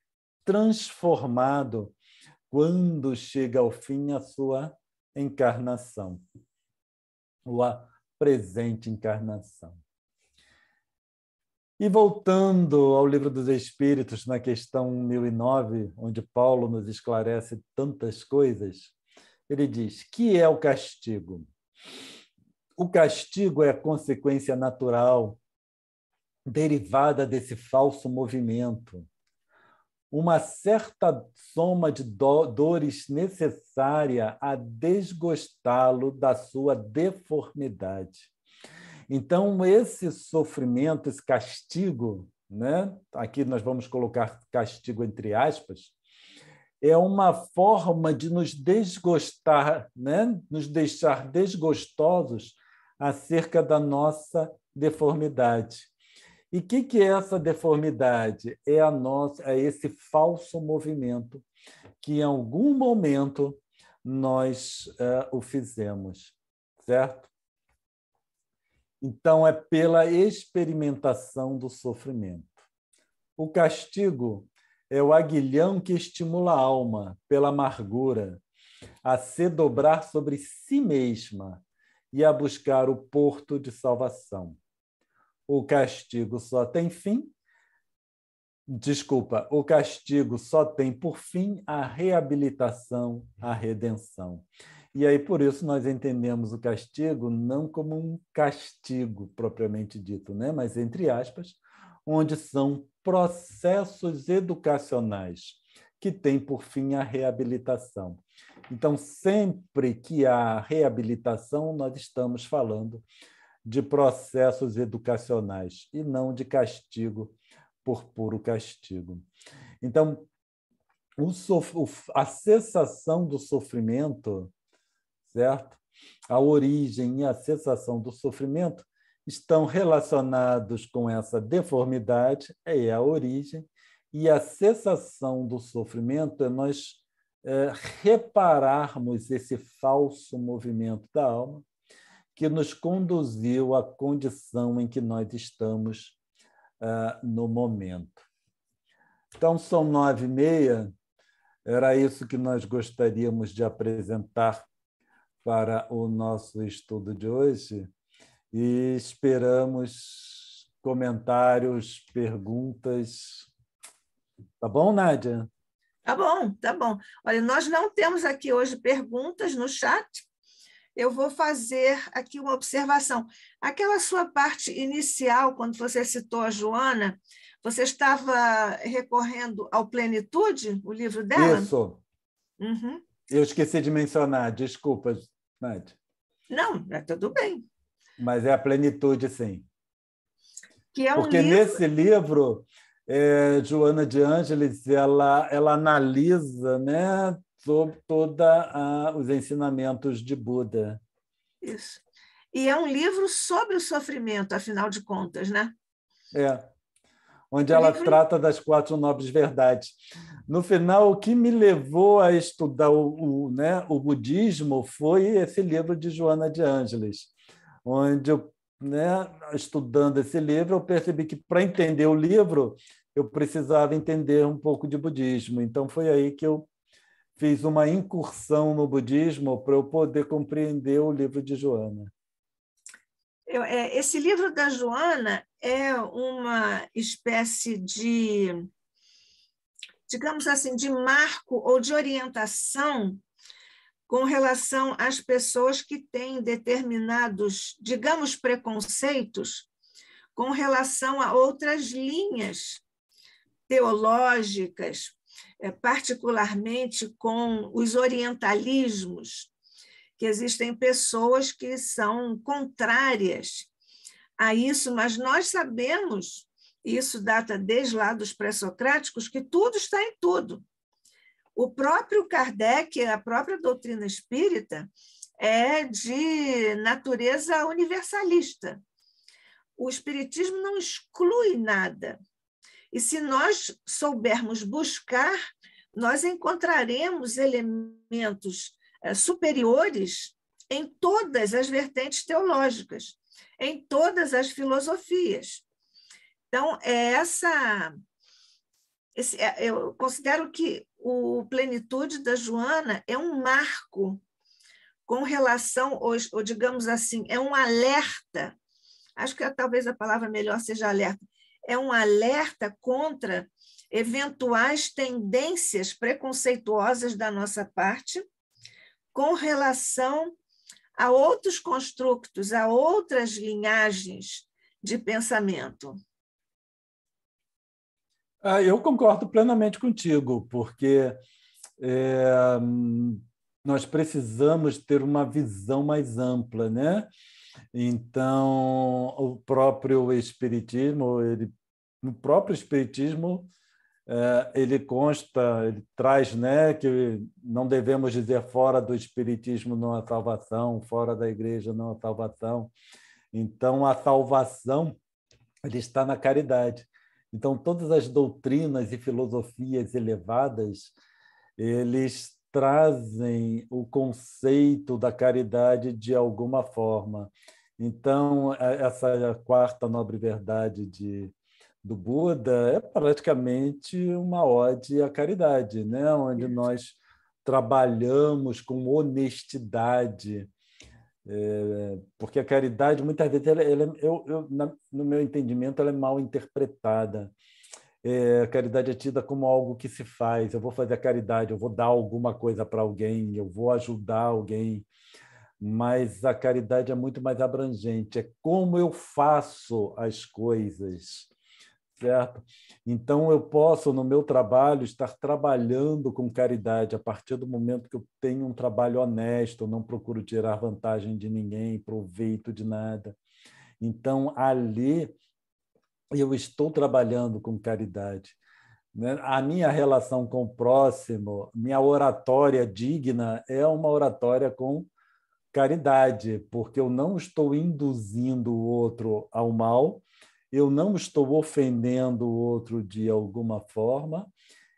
transformado quando chega ao fim a sua encarnação, ou a presente encarnação. E voltando ao Livro dos Espíritos, na questão 1009, onde Paulo nos esclarece tantas coisas, ele diz: que é o castigo? O castigo é a consequência natural derivada desse falso movimento, uma certa soma de dores necessária a desgostá-lo da sua deformidade. Então, esse sofrimento, esse castigo, né? Aqui nós vamos colocar castigo entre aspas, é uma forma de nos desgostar, né? Nos deixar desgostosos acerca da nossa deformidade. E o que é essa deformidade? É esse falso movimento que, em algum momento, nós o fizemos, certo? Então, é pela experimentação do sofrimento. O castigo é o aguilhão que estimula a alma, pela amargura, a se dobrar sobre si mesma e a buscar o porto de salvação. O castigo só tem por fim a reabilitação, a redenção. E aí, por isso, nós entendemos o castigo não como um castigo propriamente dito, né? Mas, entre aspas, onde são processos educacionais que têm por fim a reabilitação. Então, sempre que há reabilitação, nós estamos falando de processos educacionais e não de castigo por puro castigo. Então, a cessação do sofrimento, certo? A origem e a cessação do sofrimento estão relacionados com essa deformidade, é a origem, e a cessação do sofrimento é nós repararmos esse falso movimento da alma que nos conduziu à condição em que nós estamos no momento. Então, são 9h30, era isso que nós gostaríamos de apresentar para o nosso estudo de hoje e esperamos comentários, perguntas. Tá bom, Nádia? Tá bom, tá bom. Olha, nós não temos aqui hoje perguntas no chat. Eu vou fazer aqui uma observação. Aquela sua parte inicial, quando você citou a Joana, você estava recorrendo ao Plenitude, o livro dela? Isso. Uhum. Eu esqueci de mencionar, desculpa, Nádia. Não, tudo bem. Mas é a Plenitude, sim. Que é porque nesse livro, Joana de Ângeles ela analisa, né, sobre todos os ensinamentos de Buda. Isso. E é um livro sobre o sofrimento, afinal de contas, né? Onde ela trata das 4 nobres verdades. No final, o que me levou a estudar o budismo foi esse livro de Joana de Ângeles, onde eu, estudando esse livro, eu percebi que, para entender o livro, eu precisava entender um pouco de budismo. Então, foi aí que eu fiz uma incursão no budismo para eu poder compreender o livro de Joana. Esse livro da Joana é uma espécie de, digamos assim, de marco ou de orientação com relação às pessoas que têm determinados, digamos, preconceitos com relação a outras linhas teológicas, particularmente com os orientalismos, que existem pessoas que são contrárias a isso, mas nós sabemos, e isso data desde lá dos pré-socráticos, que tudo está em tudo. O próprio Kardec, a própria doutrina espírita, é de natureza universalista. O espiritismo não exclui nada. E se nós soubermos buscar, nós encontraremos elementos superiores em todas as vertentes teológicas, em todas as filosofias. Então, eu considero que o Plenitude da Joana é um marco com relação, ou digamos assim, é um alerta, acho que talvez a palavra melhor seja alerta, é um alerta contra eventuais tendências preconceituosas da nossa parte, com relação a outros construtos, a outras linhagens de pensamento. Eu concordo plenamente contigo, porque nós precisamos ter uma visão mais ampla, né? Então, o próprio Espiritismo, no próprio Espiritismo, ele consta, ele traz, né, que não devemos dizer fora do Espiritismo não há salvação, fora da Igreja não há salvação. Então, a salvação ele está na caridade. Então, todas as doutrinas e filosofias elevadas, eles trazem o conceito da caridade de alguma forma. Então, essa quarta nobre verdade do Buda é praticamente uma ode à caridade, né? Onde nós trabalhamos com honestidade, porque a caridade, muitas vezes, no meu entendimento, ela é mal interpretada. A caridade é tida como algo que se faz. Eu vou fazer a caridade, eu vou dar alguma coisa para alguém, eu vou ajudar alguém. Mas a caridade é muito mais abrangente. É como eu faço as coisas, certo? Então, eu posso, no meu trabalho, estar trabalhando com caridade a partir do momento que eu tenho um trabalho honesto, não procuro tirar vantagem de ninguém, proveito de nada. Então, ali, eu estou trabalhando com caridade. A minha relação com o próximo, minha oratória digna é uma oratória com caridade, porque eu não estou induzindo o outro ao mal, eu não estou ofendendo o outro de alguma forma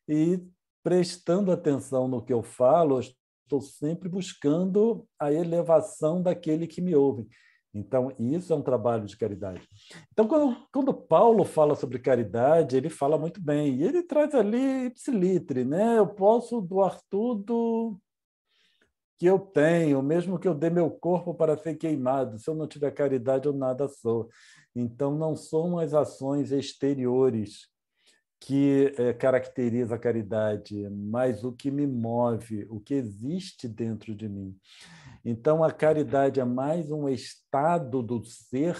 e, prestando atenção no que eu falo, estou sempre buscando a elevação daquele que me ouve. Então, isso é um trabalho de caridade. Então, quando Paulo fala sobre caridade, ele fala muito bem, e ele traz ali ipsiliter, né? Eu posso doar tudo que eu tenho, mesmo que eu dê meu corpo para ser queimado. Se eu não tiver caridade, eu nada sou. Então, não são as ações exteriores que caracteriza a caridade, mas o que me move, o que existe dentro de mim. Então, a caridade é mais um estado do ser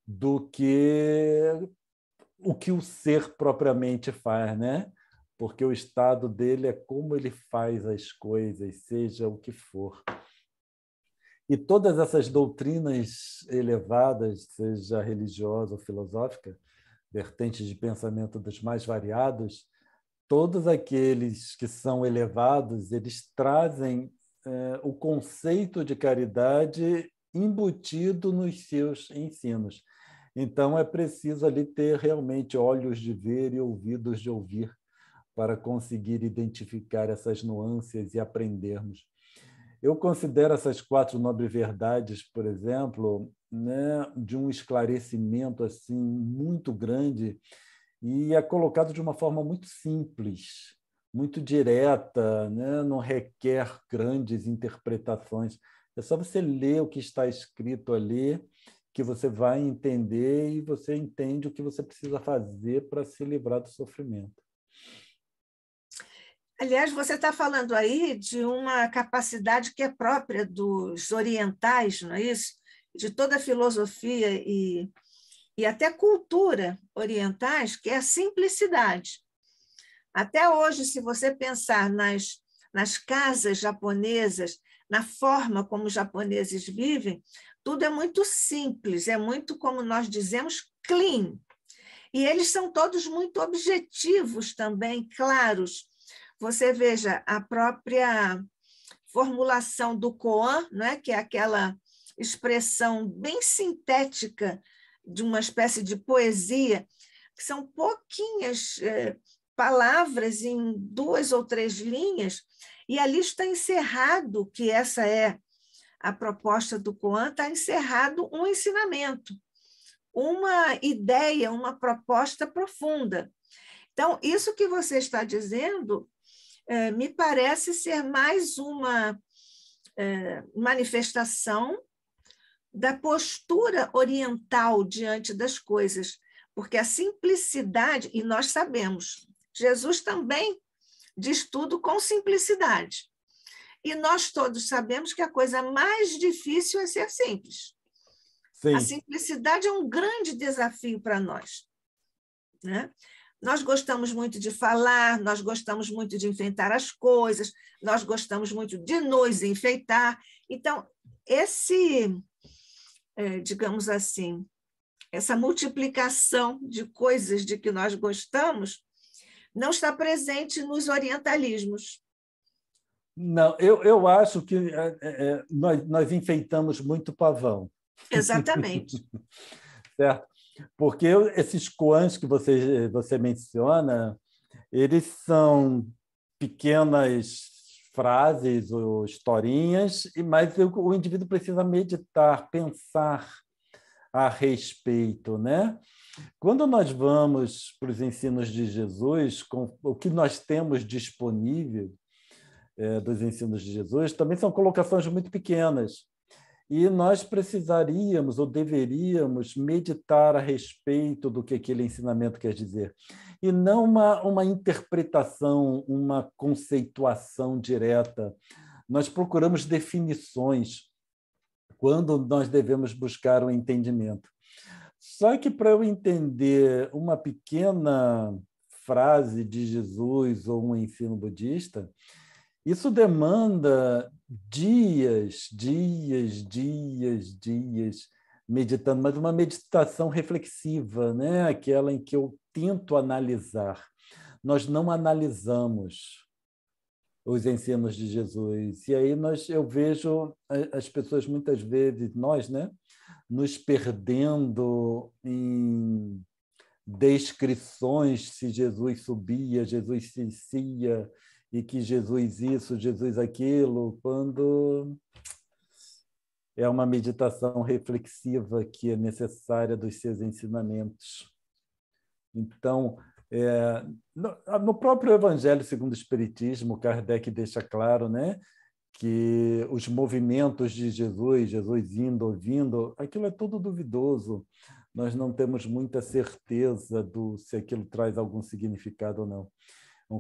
do que o que o ser propriamente faz, né? Porque o estado dele é como ele faz as coisas, seja o que for. E todas essas doutrinas elevadas, seja religiosa ou filosófica, vertentes de pensamento dos mais variados, todos aqueles que são elevados, eles trazem o conceito de caridade embutido nos seus ensinos. Então, é preciso ali ter realmente olhos de ver e ouvidos de ouvir para conseguir identificar essas nuances e aprendermos. Eu considero essas 4 nobres verdades, por exemplo, né, de um esclarecimento assim muito grande e é colocado de uma forma muito simples, muito direta, né? Não requer grandes interpretações. É só você ler o que está escrito ali, que você vai entender e você entende o que você precisa fazer para se livrar do sofrimento. Aliás, você está falando aí de uma capacidade que é própria dos orientais, não é isso? De toda a filosofia e até cultura orientais, que é a simplicidade. Até hoje, se você pensar nas casas japonesas, na forma como os japoneses vivem, tudo é muito simples, é muito, como nós dizemos, clean. E eles são todos muito objetivos também, claros. Você veja a própria formulação do koan, né, que é aquela expressão bem sintética de uma espécie de poesia, que são pouquinhas palavras em 2 ou 3 linhas, e ali está encerrado, que essa é a proposta do koan, está encerrado um ensinamento, uma ideia, uma proposta profunda. Então, isso que você está dizendo me parece ser mais uma manifestação da postura oriental diante das coisas, porque a simplicidade, e nós sabemos, Jesus também diz tudo com simplicidade. E nós todos sabemos que a coisa mais difícil é ser simples. Sim. A simplicidade é um grande desafio para nós, né? Nós gostamos muito de falar, nós gostamos muito de enfeitar as coisas, nós gostamos muito de nos enfeitar. Então, digamos assim, essa multiplicação de coisas de que nós gostamos não está presente nos orientalismos. Não, eu acho que nós enfeitamos muito pavão. Exatamente. Certo? Porque esses koans que você menciona, eles são pequenas frases ou historinhas, mas o indivíduo precisa meditar, pensar a respeito, né? Quando nós vamos para os ensinos de Jesus, com o que nós temos disponível dos ensinos de Jesus, também são colocações muito pequenas. E nós precisaríamos ou deveríamos meditar a respeito do que aquele ensinamento quer dizer. E não uma interpretação, uma conceituação direta. Nós procuramos definições quando nós devemos buscar o entendimento. Só que para eu entender uma pequena frase de Jesus ou um ensino budista, isso demanda dias meditando, mas uma meditação reflexiva, né? Aquela em que eu tento analisar. Nós não analisamos os ensinos de Jesus. E aí eu vejo as pessoas muitas vezes, nós, né? Nos perdendo em descrições se Jesus subia, Jesus se descia, e que Jesus isso, Jesus aquilo, quando é uma meditação reflexiva que é necessária dos seus ensinamentos. Então, no próprio Evangelho segundo o Espiritismo, Kardec deixa claro, né, que os movimentos de Jesus indo, ouvindo, aquilo é tudo duvidoso. Nós não temos muita certeza se aquilo traz algum significado ou não.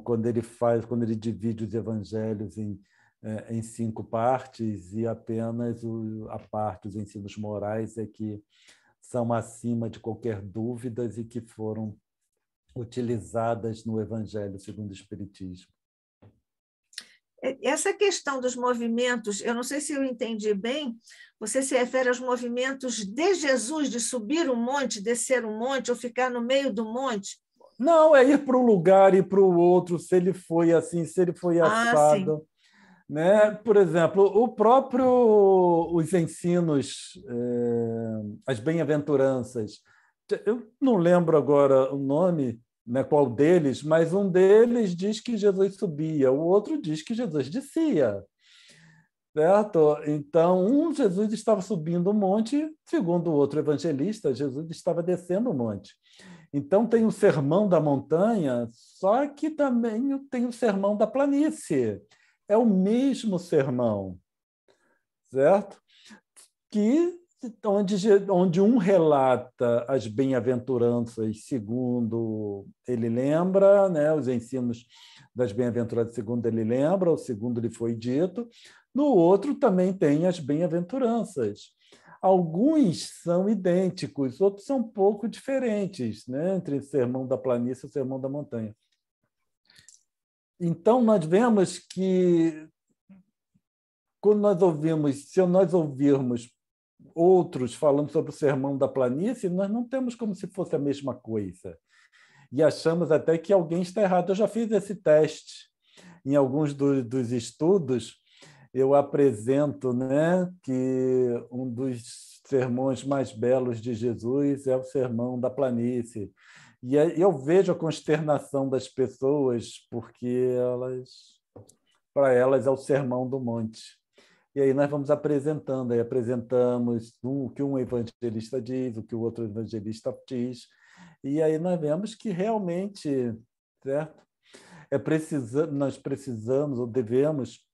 Quando ele divide os evangelhos em 5 partes e apenas a parte, os ensinos morais, é que são acima de qualquer dúvida e que foram utilizadas no Evangelho segundo o Espiritismo. Essa questão dos movimentos, eu não sei se eu entendi bem, você se refere aos movimentos de Jesus, de subir um monte, descer um monte, ou ficar no meio do monte? Não, é ir para um lugar e para o outro, se ele foi assim, se ele foi assado. Né? Por exemplo, os ensinos, as bem-aventuranças, eu não lembro agora o nome, né, qual deles, mas um deles diz que Jesus subia, o outro diz que Jesus descia. Certo? Então, Jesus estava subindo o monte, segundo o outro evangelista, Jesus estava descendo o monte. Então, tem o sermão da montanha, só que também tem o sermão da planície. É o mesmo sermão, certo? Onde um relata as bem-aventuranças segundo ele lembra, né? Os ensinos das bem-aventuranças segundo ele lembra, o segundo lhe foi dito. No outro também tem as bem-aventuranças. Alguns são idênticos, outros são um pouco diferentes, né? Entre o sermão da planície e o sermão da montanha. Então, nós vemos que, se nós ouvirmos outros falando sobre o sermão da planície, nós não temos como se fosse a mesma coisa. E achamos até que alguém está errado. Eu já fiz esse teste em alguns dos estudos. Eu apresento, né, que um dos sermões mais belos de Jesus é o sermão da planície. E eu vejo a consternação das pessoas, porque para elas é o sermão do monte. E aí nós vamos apresentando, aí apresentamos o que um evangelista diz, o que o outro evangelista diz, e aí nós vemos que realmente, certo? Nós precisamos ou devemos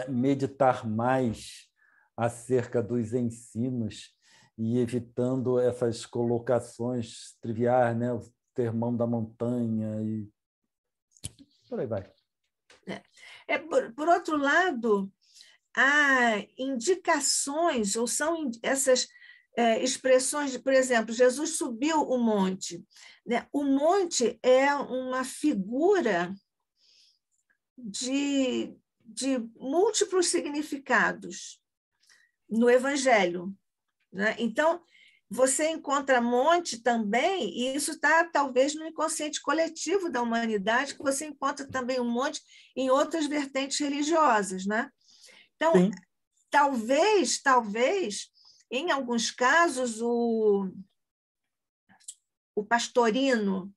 meditar mais acerca dos ensinos e evitando essas colocações triviais, né? O sermão da montanha e por aí vai. Por outro lado, há indicações, ou são essas expressões, por exemplo, Jesus subiu o monte. Né? O monte é uma figura de múltiplos significados no Evangelho. Né? Então, você encontra monte também, e isso está talvez no inconsciente coletivo da humanidade, que você encontra também um monte em outras vertentes religiosas. Né? Então, Sim. talvez, em alguns casos, o Pastorino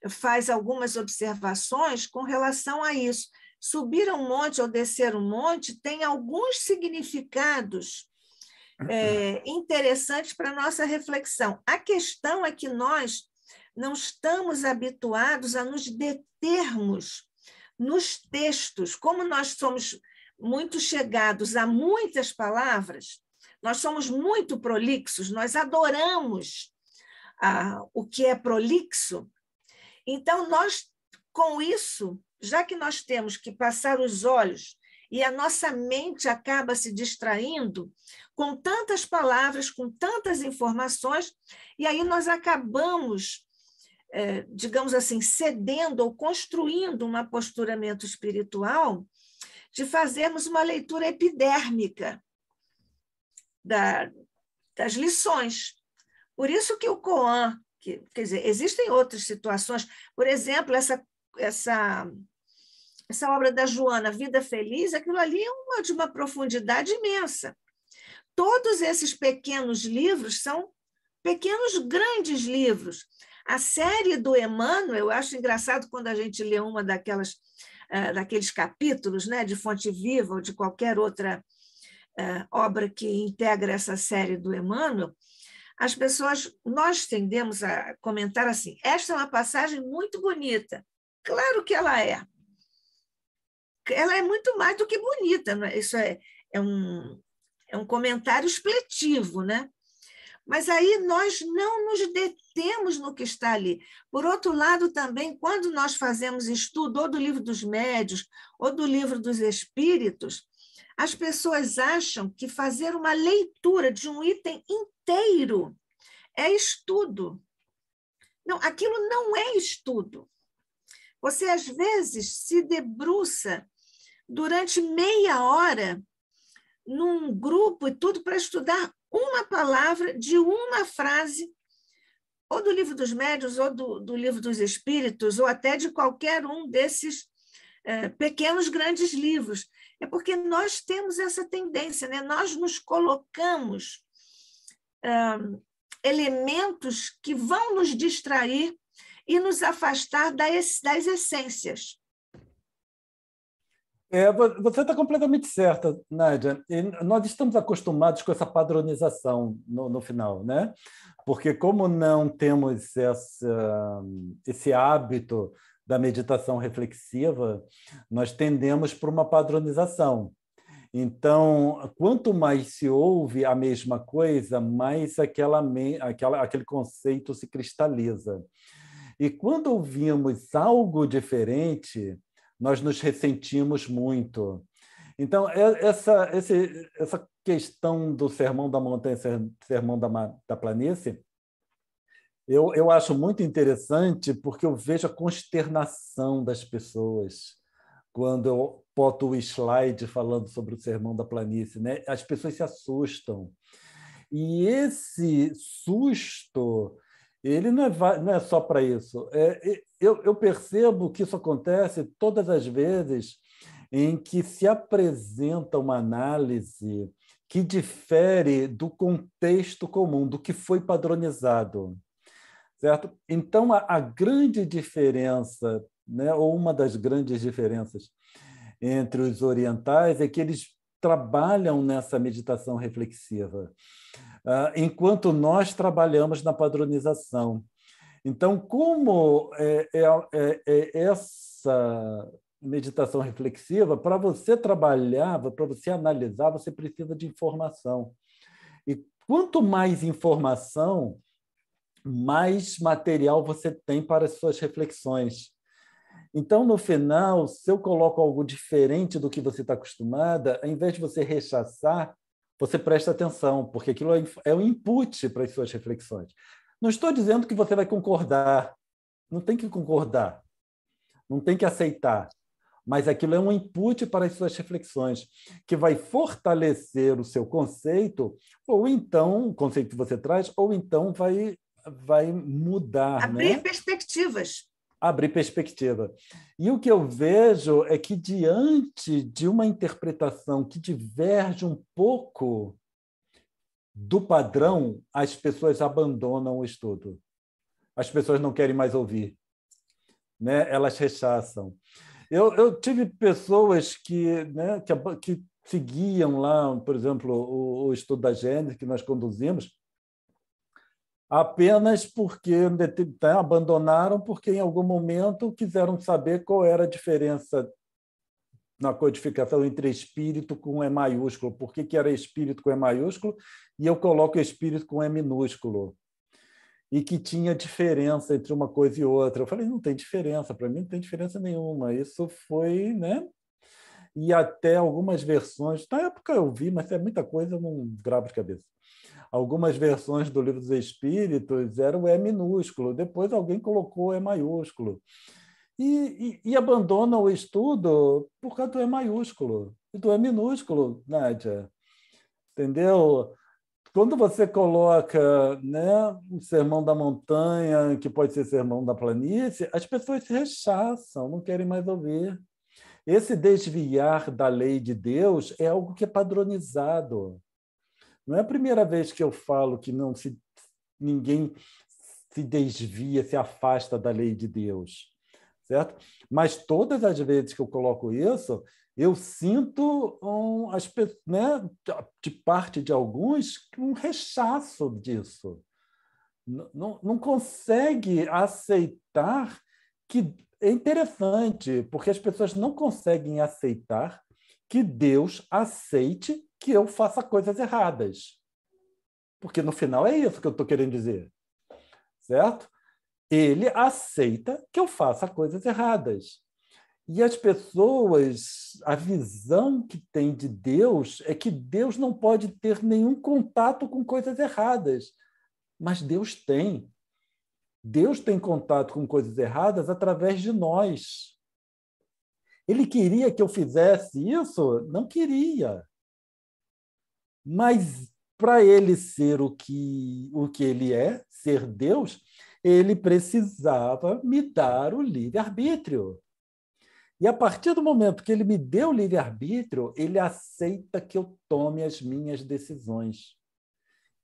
faz algumas observações com relação a isso. Subir um monte ou descer um monte tem alguns significados interessantes para a nossa reflexão. A questão é que nós não estamos habituados a nos determos nos textos. Como nós somos muito chegados a muitas palavras, nós somos muito prolixos, nós adoramos o que é prolixo. Então, nós, com isso, já que nós temos que passar os olhos e a nossa mente acaba se distraindo com tantas palavras, com tantas informações, e aí nós acabamos, digamos assim, cedendo ou construindo um aposturamento espiritual de fazermos uma leitura epidérmica das lições. Por isso que o Koan, quer dizer, existem outras situações, por exemplo, essa obra da Joana, Vida Feliz, aquilo ali é de uma profundidade imensa. Todos esses pequenos livros são pequenos, grandes livros. A série do Emmanuel, eu acho engraçado quando a gente lê uma daqueles capítulos, né, de Fonte Viva ou de qualquer outra obra que integra essa série do Emmanuel, nós tendemos a comentar assim, esta é uma passagem muito bonita. Claro que ela é. Ela é muito mais do que bonita. Né? Isso é um comentário expletivo, né? Mas aí nós não nos detemos no que está ali. Por outro lado, também, quando nós fazemos estudo ou do Livro dos Médiuns ou do Livro dos Espíritos, as pessoas acham que fazer uma leitura de um item inteiro é estudo. Não, aquilo não é estudo. Você, às vezes, se debruça durante meia hora num grupo e tudo para estudar uma palavra de uma frase, ou do Livro dos Médiuns, ou do Livro dos Espíritos, ou até de qualquer um desses pequenos, grandes livros. É porque nós temos essa tendência, né? Nós nos colocamos elementos que vão nos distrair e nos afastar das essências. Você está completamente certa, Nádia. E nós estamos acostumados com essa padronização no final, né? Porque como não temos esse hábito da meditação reflexiva, nós tendemos para uma padronização. Então, quanto mais se ouve a mesma coisa, mais aquele conceito se cristaliza. E quando ouvimos algo diferente, nós nos ressentimos muito. Então, essa questão do sermão da montanha, sermão da planície, eu acho muito interessante porque eu vejo a consternação das pessoas quando eu boto o slide falando sobre o sermão da planície, né? As pessoas se assustam. E esse susto, ele não é só para isso. Eu percebo que isso acontece todas as vezes em que se apresenta uma análise que difere do contexto comum, do que foi padronizado. Certo? Então, a grande diferença, né, ou uma das grandes diferenças entre os orientais é que eles trabalham nessa meditação reflexiva, enquanto nós trabalhamos na padronização. Então, como essa meditação reflexiva, para você trabalhar, para você analisar, você precisa de informação. E quanto mais informação, mais material você tem para as suas reflexões. Então, no final, se eu coloco algo diferente do que você está acostumada, ao invés de você rechaçar, você presta atenção, porque aquilo é um input para as suas reflexões. Não estou dizendo que você vai concordar, não tem que concordar, não tem que aceitar, mas aquilo é um input para as suas reflexões, que vai fortalecer o seu conceito, ou então, o conceito que você traz, ou então vai mudar. Abrir né? perspectivas. Abrir perspectiva. E o que eu vejo é que, diante de uma interpretação que diverge um pouco do padrão, as pessoas abandonam o estudo. As pessoas não querem mais ouvir. Né? Elas rechaçam. Eu tive pessoas que seguiam lá, por exemplo, o estudo da Gênesis que nós conduzimos, apenas porque abandonaram, porque em algum momento quiseram saber qual era a diferença na codificação entre espírito com E maiúsculo, por que era espírito com E maiúsculo e eu coloco espírito com E minúsculo, e que tinha diferença entre uma coisa e outra. Eu falei, não tem diferença, para mim não tem diferença nenhuma. Isso foi, né? E até algumas versões, na época eu vi, mas é muita coisa, eu não gravo de cabeça. Algumas versões do Livro dos Espíritos eram E minúsculo, depois alguém colocou E maiúsculo. E abandona o estudo por causa do E maiúsculo e do E minúsculo, Nádia. Entendeu? Quando você coloca, né, o sermão da montanha, que pode ser sermão da planície, as pessoas se rechaçam, não querem mais ouvir. Esse desviar da lei de Deus é algo que é padronizado. Não é a primeira vez que eu falo que ninguém se desvia, se afasta da lei de Deus, certo? Mas todas as vezes que eu coloco isso, eu sinto né, de parte de alguns um rechaço disso. Não consegue aceitar que é interessante, porque as pessoas não conseguem aceitar que Deus aceite que eu faça coisas erradas. Porque, no final, é isso que eu estou querendo dizer. Certo? Ele aceita que eu faça coisas erradas. E as pessoas, a visão que têm de Deus é que Deus não pode ter nenhum contato com coisas erradas. Mas Deus tem. Deus tem contato com coisas erradas através de nós. Ele queria que eu fizesse isso? Não queria. Mas, para ele ser o que ele é, ser Deus, ele precisava me dar o livre-arbítrio. E, a partir do momento que ele me deu o livre-arbítrio, ele aceita que eu tome as minhas decisões.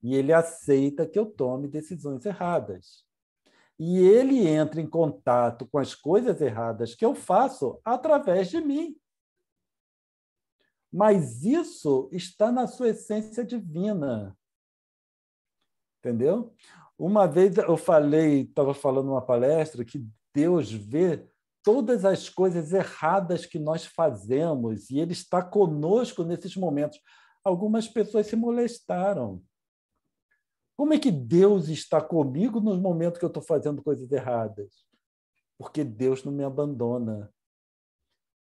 E ele aceita que eu tome decisões erradas. E ele entra em contato com as coisas erradas que eu faço através de mim. Mas isso está na sua essência divina. Entendeu? Uma vez eu estava falando numa palestra que Deus vê todas as coisas erradas que nós fazemos e Ele está conosco nesses momentos. Algumas pessoas se molestaram. Como é que Deus está comigo nos momentos que eu estou fazendo coisas erradas? Porque Deus não me abandona.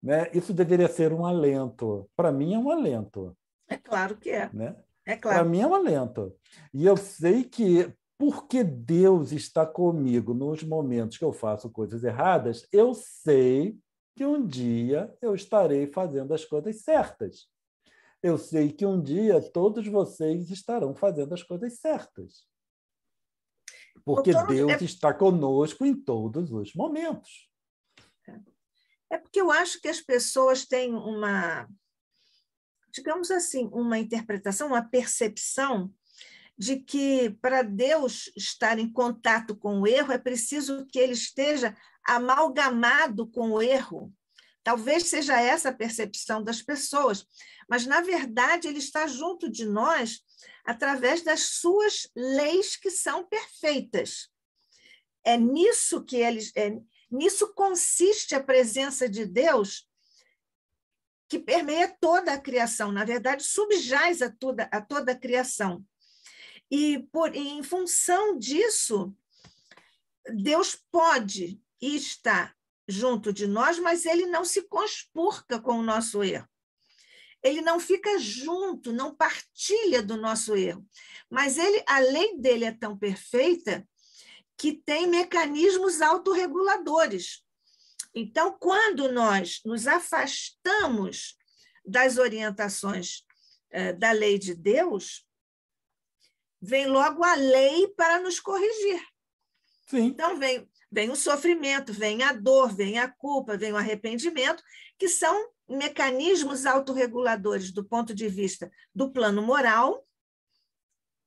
Né? Isso deveria ser um alento. Para mim é um alento. É claro que é. Né? É claro. Para mim é um alento. E eu sei que, porque Deus está comigo nos momentos que eu faço coisas erradas, eu sei que um dia eu estarei fazendo as coisas certas. Eu sei que um dia todos vocês estarão fazendo as coisas certas. Porque Deus está conosco em todos os momentos. É porque eu acho que as pessoas têm uma, digamos assim, uma interpretação, uma percepção de que para Deus estar em contato com o erro é preciso que ele esteja amalgamado com o erro. Talvez seja essa a percepção das pessoas, mas, na verdade, ele está junto de nós através das suas leis que são perfeitas. É nisso que nisso consiste a presença de Deus, que permeia toda a criação, na verdade, subjaz a toda a criação. E, em função disso, Deus pode e está junto de nós, mas ele não se conspurca com o nosso erro. Ele não fica junto, não partilha do nosso erro. Mas a lei dele é tão perfeita que tem mecanismos autorreguladores. Então, quando nós nos afastamos das orientações da lei de Deus, vem logo a lei para nos corrigir. Sim. Então, vem o sofrimento, vem a dor, vem a culpa, vem o arrependimento, que são mecanismos autorreguladores do ponto de vista do plano moral,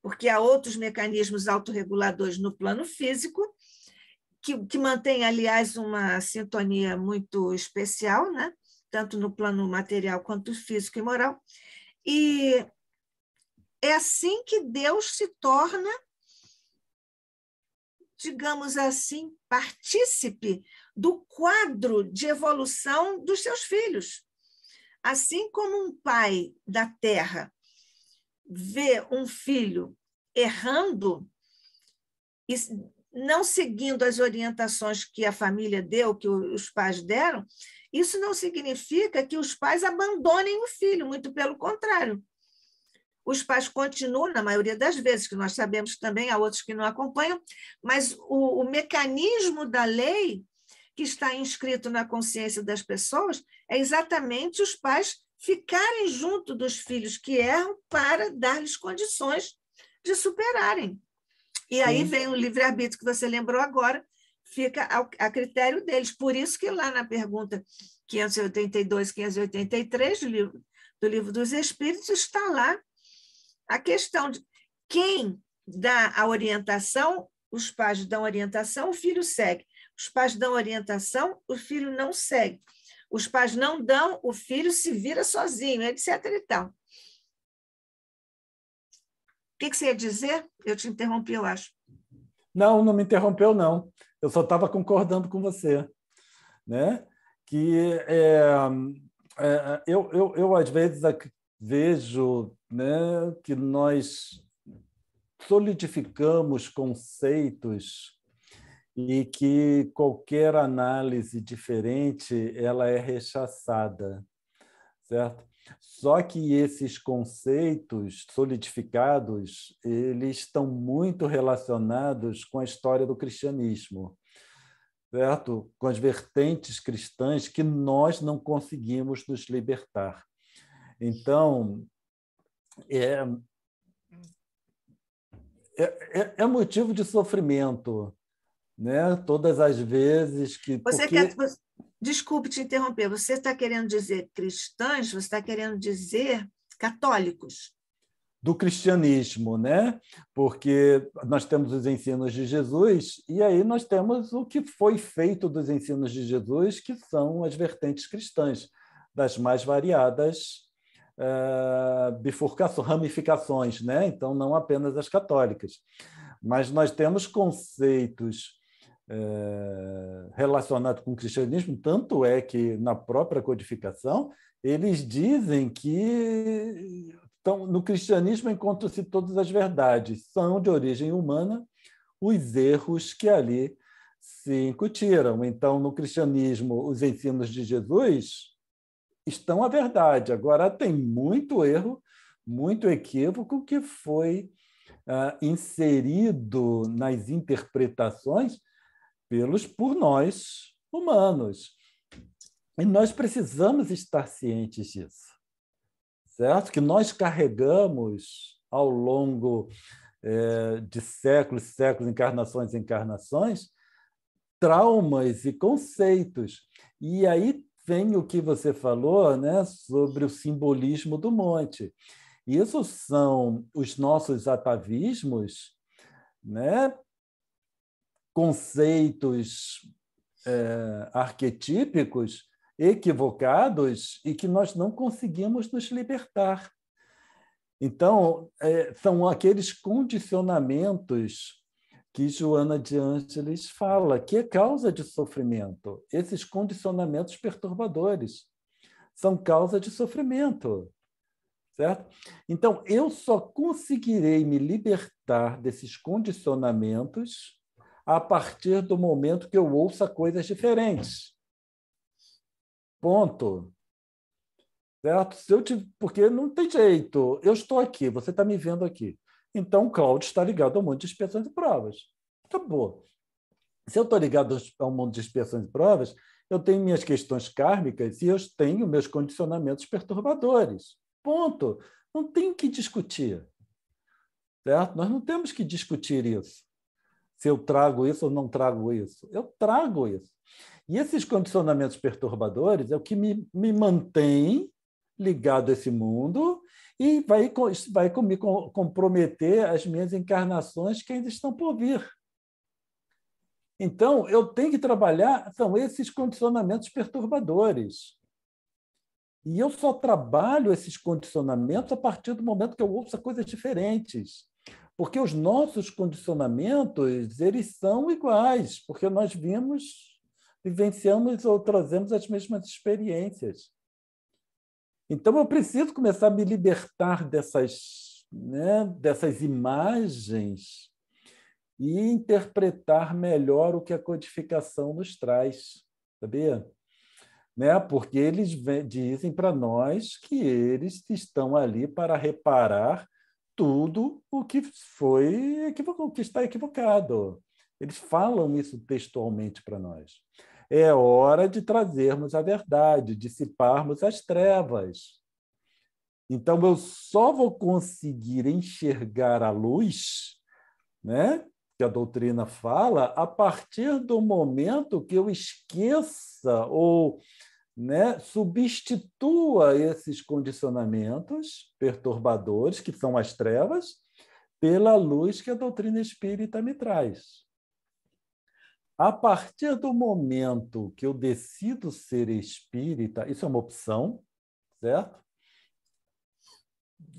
porque há outros mecanismos autorreguladores no plano físico, que mantém, aliás, uma sintonia muito especial, né? Tanto no plano material quanto físico e moral. E é assim que Deus se torna, digamos assim, partícipe do quadro de evolução dos seus filhos. Assim como um pai da terra vê um filho errando e não seguindo as orientações que a família deu, que os pais deram, isso não significa que os pais abandonem o filho, muito pelo contrário. Os pais continuam, na maioria das vezes, que nós sabemos que também há outros que não acompanham, mas o mecanismo da lei que está inscrito na consciência das pessoas é exatamente os pais ficarem junto dos filhos que erram para dar-lhes condições de superarem. E aí vem o livre-arbítrio que você lembrou agora, fica a critério deles. Por isso que lá na pergunta 582, 583 do Livro dos Espíritos está lá a questão de quem dá a orientação, os pais dão orientação, o filho segue. Os pais dão orientação, o filho não segue. Os pais não dão, o filho se vira sozinho, etc. e tal. O que você ia dizer? Eu te interrompi, eu acho. Não, não me interrompeu, não. Eu só estava concordando com você, né? Que eu às vezes vejo, né, que nós solidificamos conceitos e que qualquer análise diferente ela é rechaçada, certo? Só que esses conceitos solidificados, eles estão muito relacionados com a história do cristianismo, certo? Com as vertentes cristãs que nós não conseguimos nos libertar. Então, é motivo de sofrimento, né? Todas as vezes que... Desculpe te interromper, você está querendo dizer cristãs, você está querendo dizer católicos? Do cristianismo, né? Porque nós temos os ensinos de Jesus e aí nós temos o que foi feito dos ensinos de Jesus, que são as vertentes cristãs, das mais variadas bifurcações, ramificações, né? Então, não apenas as católicas. Mas nós temos conceitos relacionado com o cristianismo, tanto é que na própria codificação eles dizem que no cristianismo encontram-se todas as verdades, são de origem humana os erros que ali se incutiram. Então, no cristianismo, os ensinos de Jesus estão a verdade. Agora, tem muito erro, muito equívoco que foi inserido nas interpretações por nós, humanos. E nós precisamos estar cientes disso, certo? Que nós carregamos ao longo de séculos, séculos, encarnações e encarnações, traumas e conceitos. E aí vem o que você falou, né, sobre o simbolismo do monte. Isso são os nossos atavismos, né, conceitos arquetípicos equivocados e que nós não conseguimos nos libertar. Então, são aqueles condicionamentos que Joana de Ângeles fala, que é causa de sofrimento. Esses condicionamentos perturbadores são causa de sofrimento, certo? Então, eu só conseguirei me libertar desses condicionamentos a partir do momento que eu ouça coisas diferentes. Ponto. Certo? Porque não tem jeito. Eu estou aqui, você está me vendo aqui. Então, o Cláudio está ligado ao mundo de expiações e provas. Acabou. Se eu estou ligado ao mundo de expiações e provas, eu tenho minhas questões kármicas e eu tenho meus condicionamentos perturbadores. Ponto. Não tem o que discutir. Certo? Nós não temos que discutir isso. Se eu trago isso ou não trago isso. Eu trago isso. E esses condicionamentos perturbadores é o que me mantém ligado a esse mundo e vai me comprometer as minhas encarnações que ainda estão por vir. Então, eu tenho que trabalhar são esses condicionamentos perturbadores. E eu só trabalho esses condicionamentos a partir do momento que eu ouço coisas diferentes. Porque os nossos condicionamentos, eles são iguais, porque nós vivenciamos ou trazemos as mesmas experiências. Então, eu preciso começar a me libertar dessas imagens e interpretar melhor o que a codificação nos traz, sabia? Porque eles dizem para nós que eles estão ali para reparar tudo o que que está equivocado. Eles falam isso textualmente para nós. É hora de trazermos a verdade, dissiparmos as trevas. Então, eu só vou conseguir enxergar a luz, que a doutrina fala, a partir do momento que eu esqueça ou substitua esses condicionamentos perturbadores, que são as trevas, pela luz que a doutrina espírita me traz. A partir do momento que eu decido ser espírita, isso é uma opção, certo?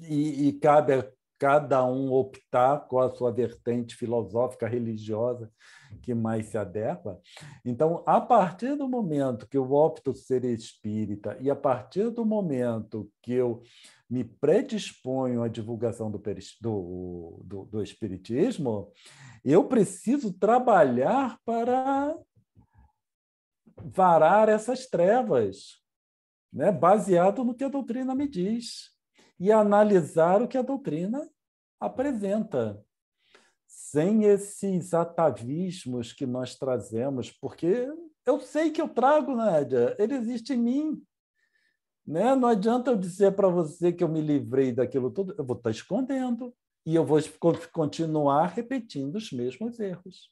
E cabe a cada um optar com a sua vertente filosófica, religiosa, que mais se adequa. Então, a partir do momento que eu opto ser espírita e a partir do momento que eu me predisponho à divulgação do espiritismo, eu preciso trabalhar para varar essas trevas, baseado no que a doutrina me diz, e analisar o que a doutrina apresenta, sem esses atavismos que nós trazemos, porque eu sei que eu trago, Nádia, ele existe em mim. Não adianta eu dizer para você que eu me livrei daquilo tudo, eu vou estar escondendo e eu vou continuar repetindo os mesmos erros,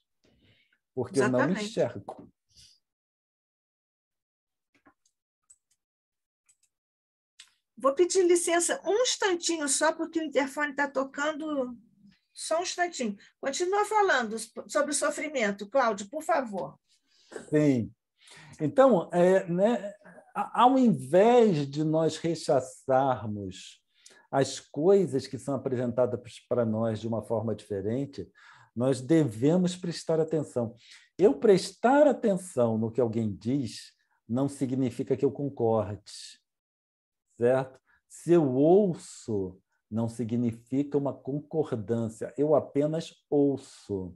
porque eu não enxergo. Vou pedir licença um instantinho só, porque o interfone está tocando. Só um instantinho. Continua falando sobre o sofrimento, Cláudio, por favor. Sim. Então, ao invés de nós rechaçarmos as coisas que são apresentadas para nós de uma forma diferente, nós devemos prestar atenção. Eu prestar atenção no que alguém diz não significa que eu concorde, certo? Se eu ouço, não significa uma concordância, eu apenas ouço.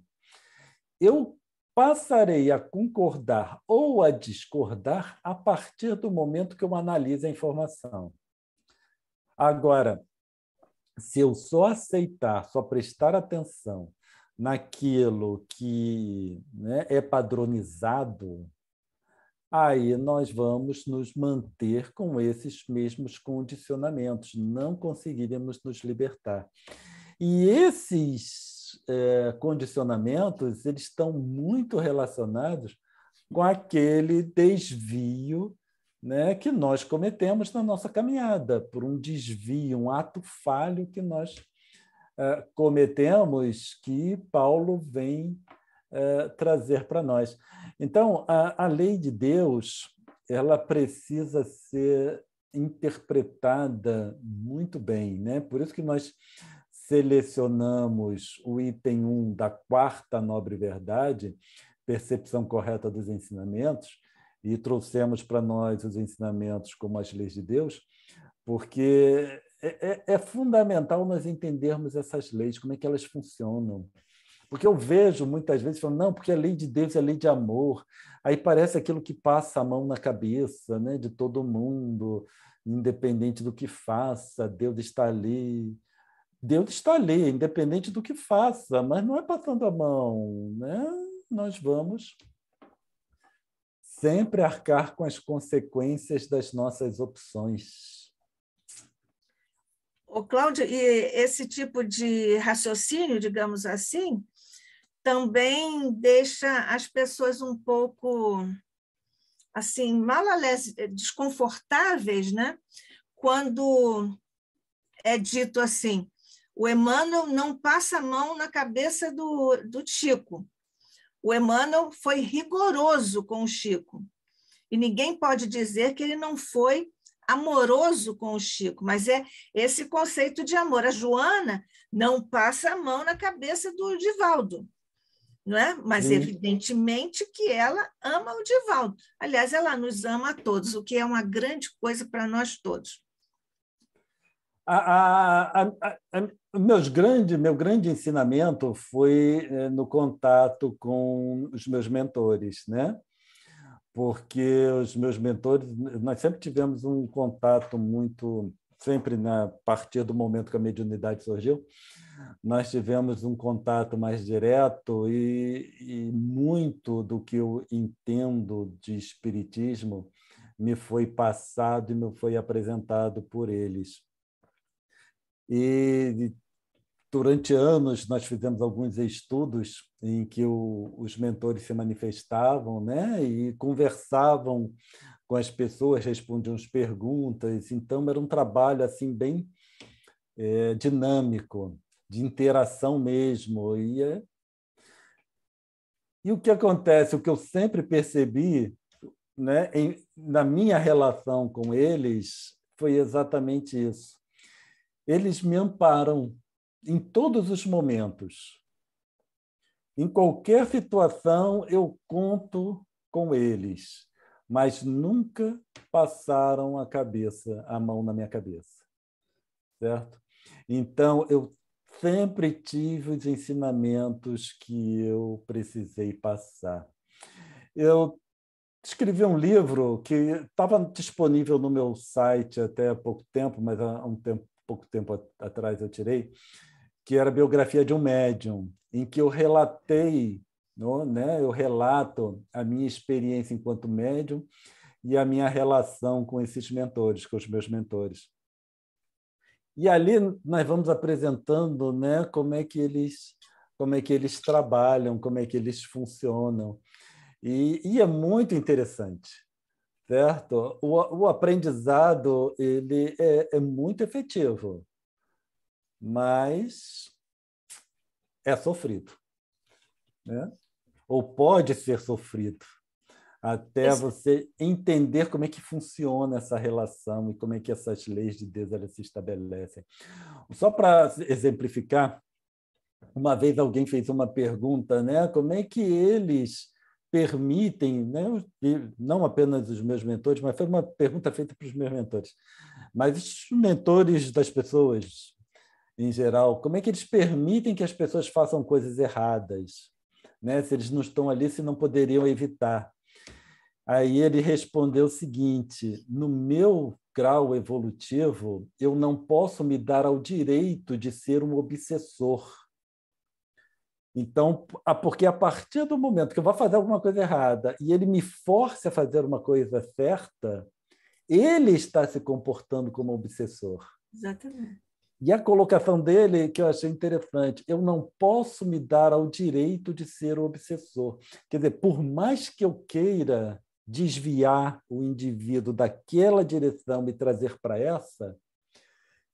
Eu passarei a concordar ou a discordar a partir do momento que eu analiso a informação. Agora, se eu só aceitar, só prestar atenção naquilo que é padronizado, aí nós vamos nos manter com esses mesmos condicionamentos, não conseguiremos nos libertar. E esses condicionamentos, eles estão muito relacionados com aquele desvio que nós cometemos na nossa caminhada, por um desvio, um ato falho que nós cometemos, que Paulo vem trazer para nós. Então, a lei de Deus, ela precisa ser interpretada muito bem, Por isso que nós selecionamos o item 1 da quarta nobre verdade, percepção correta dos ensinamentos, e trouxemos para nós os ensinamentos como as leis de Deus, porque é fundamental nós entendermos essas leis, como é que elas funcionam. Porque eu vejo muitas vezes falando, não, porque a lei de Deus é a lei de amor. Aí parece aquilo que passa a mão na cabeça, né, de todo mundo, independente do que faça, Deus está ali. Deus está ali, independente do que faça, mas não é passando a mão, né? Nós vamos sempre arcar com as consequências das nossas opções. Ô, Cláudia, e esse tipo de raciocínio, digamos assim, também deixa as pessoas um pouco assim, malalés, desconfortáveis, né? Quando é dito assim, o Emmanuel não passa a mão na cabeça do Chico. O Emmanuel foi rigoroso com o Chico. E ninguém pode dizer que ele não foi amoroso com o Chico, mas é esse conceito de amor. A Joana não passa a mão na cabeça do Divaldo, não é? Mas, Sim. evidentemente, que ela ama o Divaldo. Aliás, ela nos ama a todos, o que é uma grande coisa para nós todos. Meu grande ensinamento foi no contato com os meus mentores, né? Porque os meus mentores, nós sempre tivemos um contato muito, sempre a partir do momento que a mediunidade surgiu, nós tivemos um contato mais direto e muito do que eu entendo de espiritismo me foi passado e me foi apresentado por eles. E durante anos nós fizemos alguns estudos em que os mentores se manifestavam, né, e conversavam com as pessoas, respondiam as perguntas. Então era um trabalho assim bem dinâmico, de interação mesmo. E o que acontece, o que eu sempre percebi, né, na minha relação com eles, foi exatamente isso. Eles me amparam em todos os momentos. Em qualquer situação, eu conto com eles, mas nunca passaram a mão na minha cabeça, certo? Então, eu sempre tive os ensinamentos que eu precisei passar. Eu escrevi um livro que estava disponível no meu site até há pouco tempo, mas há pouco tempo atrás eu tirei, que era a biografia de um médium, em que eu relatei, né, eu relato a minha experiência enquanto médium e a minha relação com esses mentores, com os meus mentores. E ali nós vamos apresentando, né, como é que eles trabalham, como é que eles funcionam. E é muito interessante, certo? O aprendizado ele é muito efetivo, mas é sofrido, né? Ou pode ser sofrido, até você entender como é que funciona essa relação e como é que essas leis de Deus elas se estabelecem. Só para exemplificar, uma vez alguém fez uma pergunta, né? Como é que eles permitem, né? Não apenas os meus mentores, mas foi uma pergunta feita para os meus mentores, mas os mentores das pessoas em geral, como é que eles permitem que as pessoas façam coisas erradas, né? Se eles não estão ali, se não poderiam evitar. Aí ele respondeu o seguinte: no meu grau evolutivo, eu não posso me dar ao direito de ser um obsessor. Então, porque a partir do momento que eu vou fazer alguma coisa errada e ele me force a fazer uma coisa certa, ele está se comportando como obsessor. Exatamente. E a colocação dele, que eu achei interessante, eu não posso me dar ao direito de ser o obsessor. Quer dizer, por mais que eu queira desviar o indivíduo daquela direção e trazer para essa,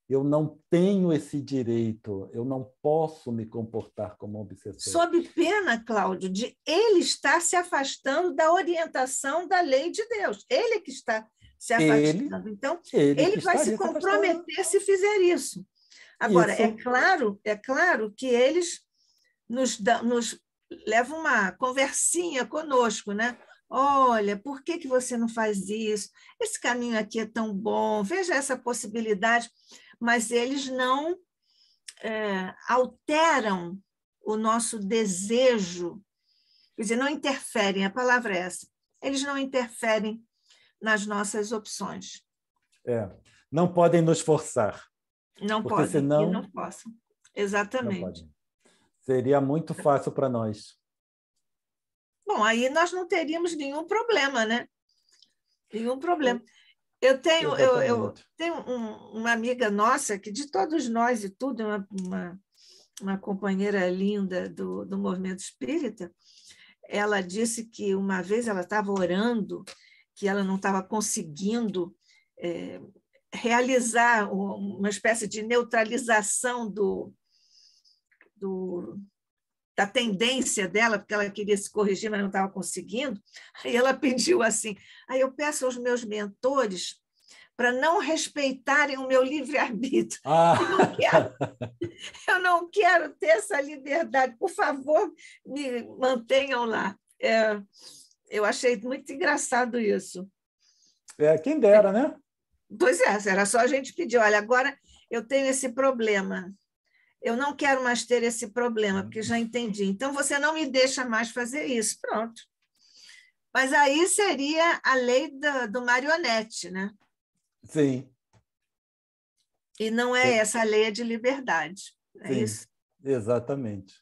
eu não tenho esse direito, eu não posso me comportar como obsessor. Sob pena, Cláudio, de ele estar se afastando da orientação da lei de Deus. Ele que está se afastando. Então, ele vai se comprometer se fizer isso. Agora, isso. É claro que eles nos levam uma conversinha conosco, né? Olha, por que você não faz isso? Esse caminho aqui é tão bom, veja essa possibilidade. Mas eles não alteram o nosso desejo, quer dizer, não interferem, a palavra é essa, eles não interferem nas nossas opções. Não podem nos forçar. Não porque podem senão, e não possam. não Exatamente. podem. Seria muito fácil para nós. Bom, aí nós não teríamos nenhum problema, né? Nenhum problema. Eu tenho uma amiga nossa, que de todos nós e tudo, uma companheira linda do movimento espírita, ela disse que uma vez ela estava orando, que ela não estava conseguindo realizar uma espécie de neutralização da tendência dela, porque ela queria se corrigir, mas não estava conseguindo. Aí ela pediu assim, aí eu peço aos meus mentores para não respeitarem o meu livre-arbítrio. Eu não quero ter essa liberdade. Por favor, me mantenham lá. Eu achei muito engraçado isso. Quem dera, né? Pois é, era só a gente pedir, olha, agora eu tenho esse problema. Eu não quero mais ter esse problema, porque já entendi. Então, você não me deixa mais fazer isso. Pronto. Mas aí seria a lei do marionete, né? Sim. E não é essa a lei de liberdade. É Sim, isso? Exatamente.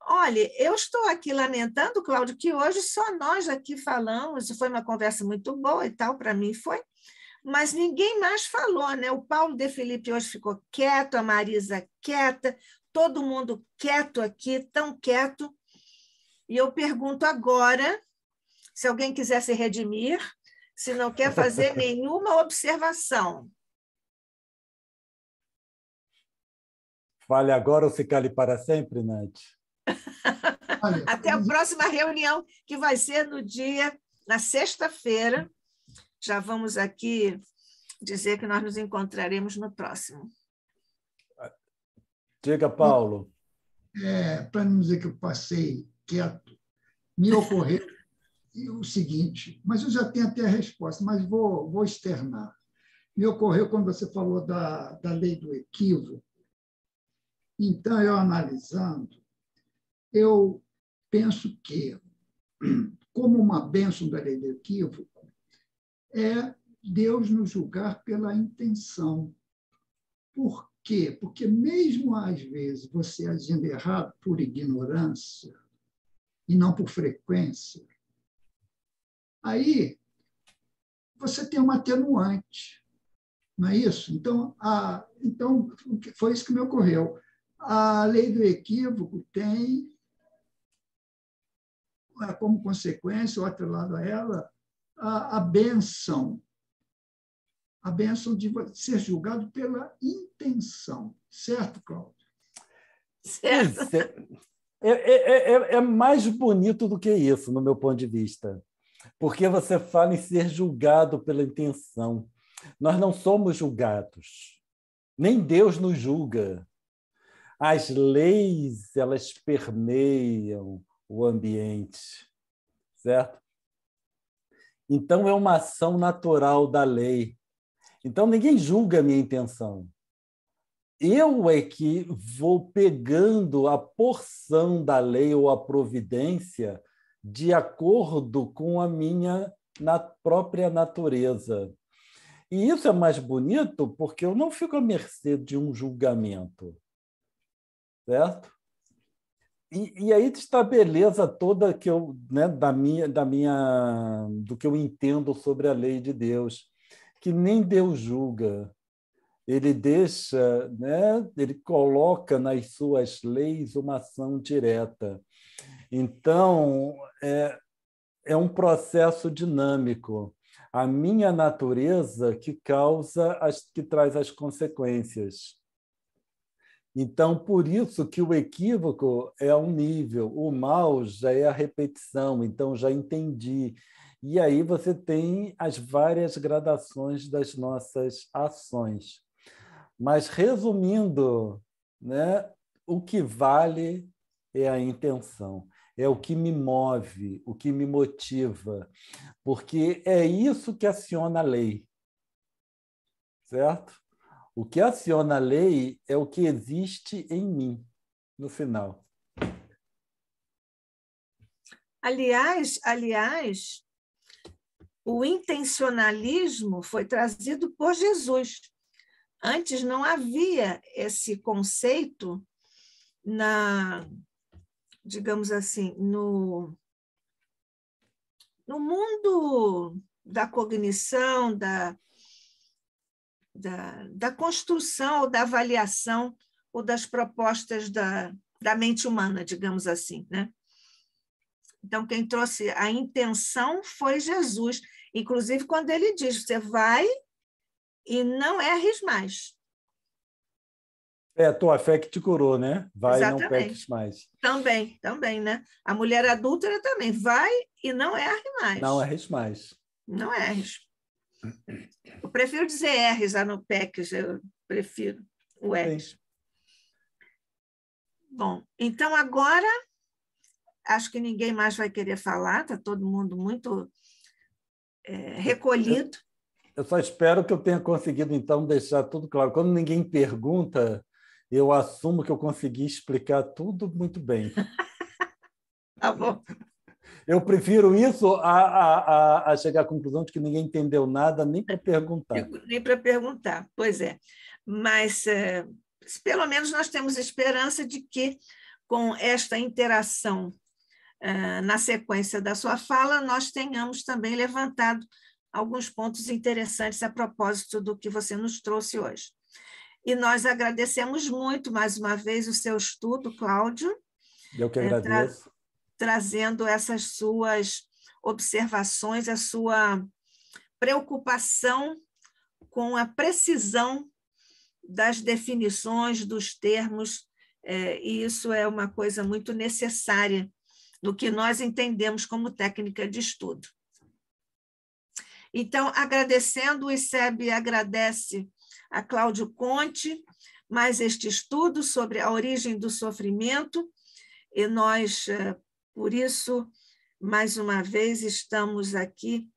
Olha, eu estou aqui lamentando, Cláudio, que hoje só nós aqui falamos, foi uma conversa muito boa e tal, para mim foi, mas ninguém mais falou, né? O Paulo de Felipe hoje ficou quieto, a Marisa quieta, todo mundo quieto aqui, tão quieto. E eu pergunto agora, se alguém quiser se redimir, se não quer fazer nenhuma observação. Fale agora ou se cale para sempre, Nath? Até a próxima reunião, que vai ser na sexta-feira. Já vamos aqui dizer que nós nos encontraremos no próximo. Diga, Paulo. Para não dizer que eu passei quieto, me ocorreu o seguinte, mas eu já tenho até a resposta, mas vou externar. Me ocorreu quando você falou da lei do equívoco. Então, eu analisando, eu penso que, como uma bênção da lei do equívoco, é Deus nos julgar pela intenção. Por quê? Porque mesmo às vezes você agindo errado por ignorância e não por frequência, aí você tem uma atenuante, não é isso? Então foi isso que me ocorreu. A lei do equívoco tem como consequência, ou atrelado a ela, a bênção de ser julgado pela intenção. Certo, Cláudio? Certo. É mais bonito do que isso, no meu ponto de vista, porque você fala em ser julgado pela intenção. Nós não somos julgados, nem Deus nos julga. As leis, elas permeiam o ambiente, certo? Então, é uma ação natural da lei. Então, ninguém julga a minha intenção. Eu é que vou pegando a porção da lei ou a providência de acordo com a minha própria natureza. E isso é mais bonito porque eu não fico à mercê de um julgamento, certo? E aí está a beleza toda que eu, né, do que eu entendo sobre a lei de Deus, que nem Deus julga. Ele deixa, né, ele coloca nas suas leis uma ação direta. Então, é um processo dinâmico. A minha natureza que que traz as consequências. Então, por isso que o equívoco é um nível, o mal já é a repetição, então já entendi. E aí você tem as várias gradações das nossas ações. Mas, resumindo, né, o que vale é a intenção, é o que me move, o que me motiva, porque é isso que aciona a lei, certo? O que aciona a lei é o que existe em mim. no final. Aliás, o intencionalismo foi trazido por Jesus. Antes não havia esse conceito digamos assim, no mundo da cognição, da construção ou da avaliação ou das propostas da mente humana, digamos assim, né? Então, quem trouxe a intenção foi Jesus, inclusive quando ele diz, você vai e não erres mais. É a tua fé que te curou, né? Vai e não Exatamente. peques mais. Também, né? A mulher adúltera também, vai e não erre mais. Não erres mais. Não erres. Eu prefiro dizer erres a não peques, eu prefiro o erres. Sim. Bom, então agora acho que ninguém mais vai querer falar, está todo mundo muito recolhido. Eu só espero que eu tenha conseguido, então, deixar tudo claro. Quando ninguém pergunta, eu assumo que eu consegui explicar tudo muito bem. Tá bom. Eu prefiro isso a chegar à conclusão de que ninguém entendeu nada, nem para perguntar. Nem para perguntar, pois é. Mas, pelo menos, nós temos esperança de que, com esta interação na sequência da sua fala, nós tenhamos também levantado alguns pontos interessantes a propósito do que você nos trouxe hoje. E nós agradecemos muito, mais uma vez, o seu estudo, Cláudio. Eu que agradeço. Trazendo essas suas observações, a sua preocupação com a precisão das definições, dos termos, e isso é uma coisa muito necessária no que nós entendemos como técnica de estudo. Então, agradecendo, o ICEB agradece a Cláudio Conte mais este estudo sobre a origem do sofrimento, e nós, por isso, mais uma vez, estamos aqui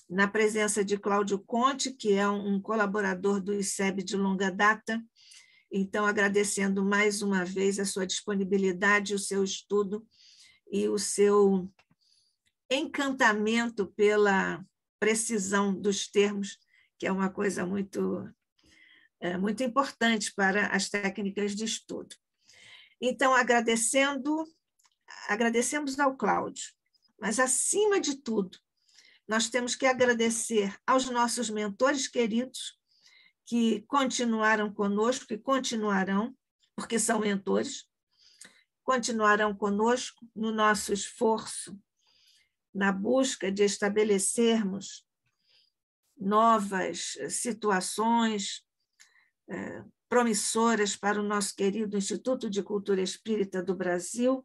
na presença de Cláudio Conte, que é um colaborador do ICEB de longa data, então, agradecendo mais uma vez a sua disponibilidade, o seu estudo e o seu encantamento pela precisão dos termos, que é uma coisa muito importante para as técnicas de estudo. Então, agradecemos ao Cláudio, mas, acima de tudo, nós temos que agradecer aos nossos mentores queridos que continuaram conosco e continuarão, porque são mentores, continuarão conosco no nosso esforço na busca de estabelecermos novas situações promissoras para o nosso querido Instituto de Cultura Espírita do Brasil,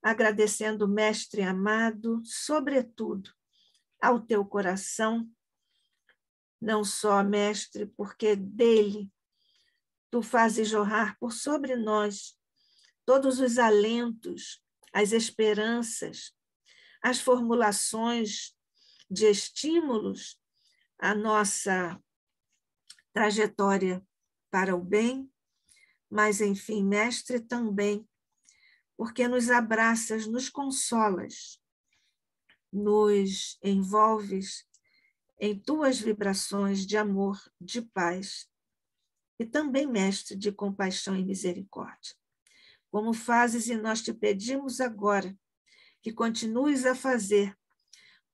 agradecendo o mestre amado, sobretudo, ao teu coração, não só, mestre, porque dele tu fazes jorrar por sobre nós todos os alentos, as esperanças, as formulações de estímulos à nossa trajetória para o bem, mas, enfim, mestre, também, porque nos abraças, nos consolas, nos envolves em tuas vibrações de amor, de paz, e também, mestre, de compaixão e misericórdia. Como fazes, e nós te pedimos agora que continues a fazer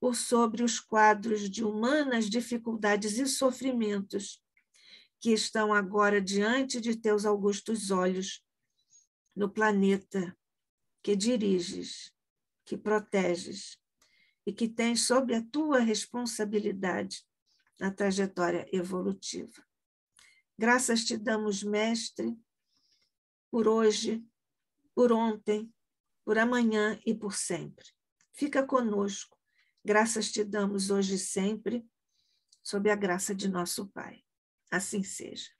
por sobre os quadros de humanas dificuldades e sofrimentos que estão agora diante de teus augustos olhos no planeta que diriges, que proteges e que tens sob a tua responsabilidade na trajetória evolutiva. Graças te damos, mestre, por hoje, por ontem, por amanhã e por sempre. Fica conosco. Graças te damos hoje e sempre, sob a graça de nosso Pai. Assim seja.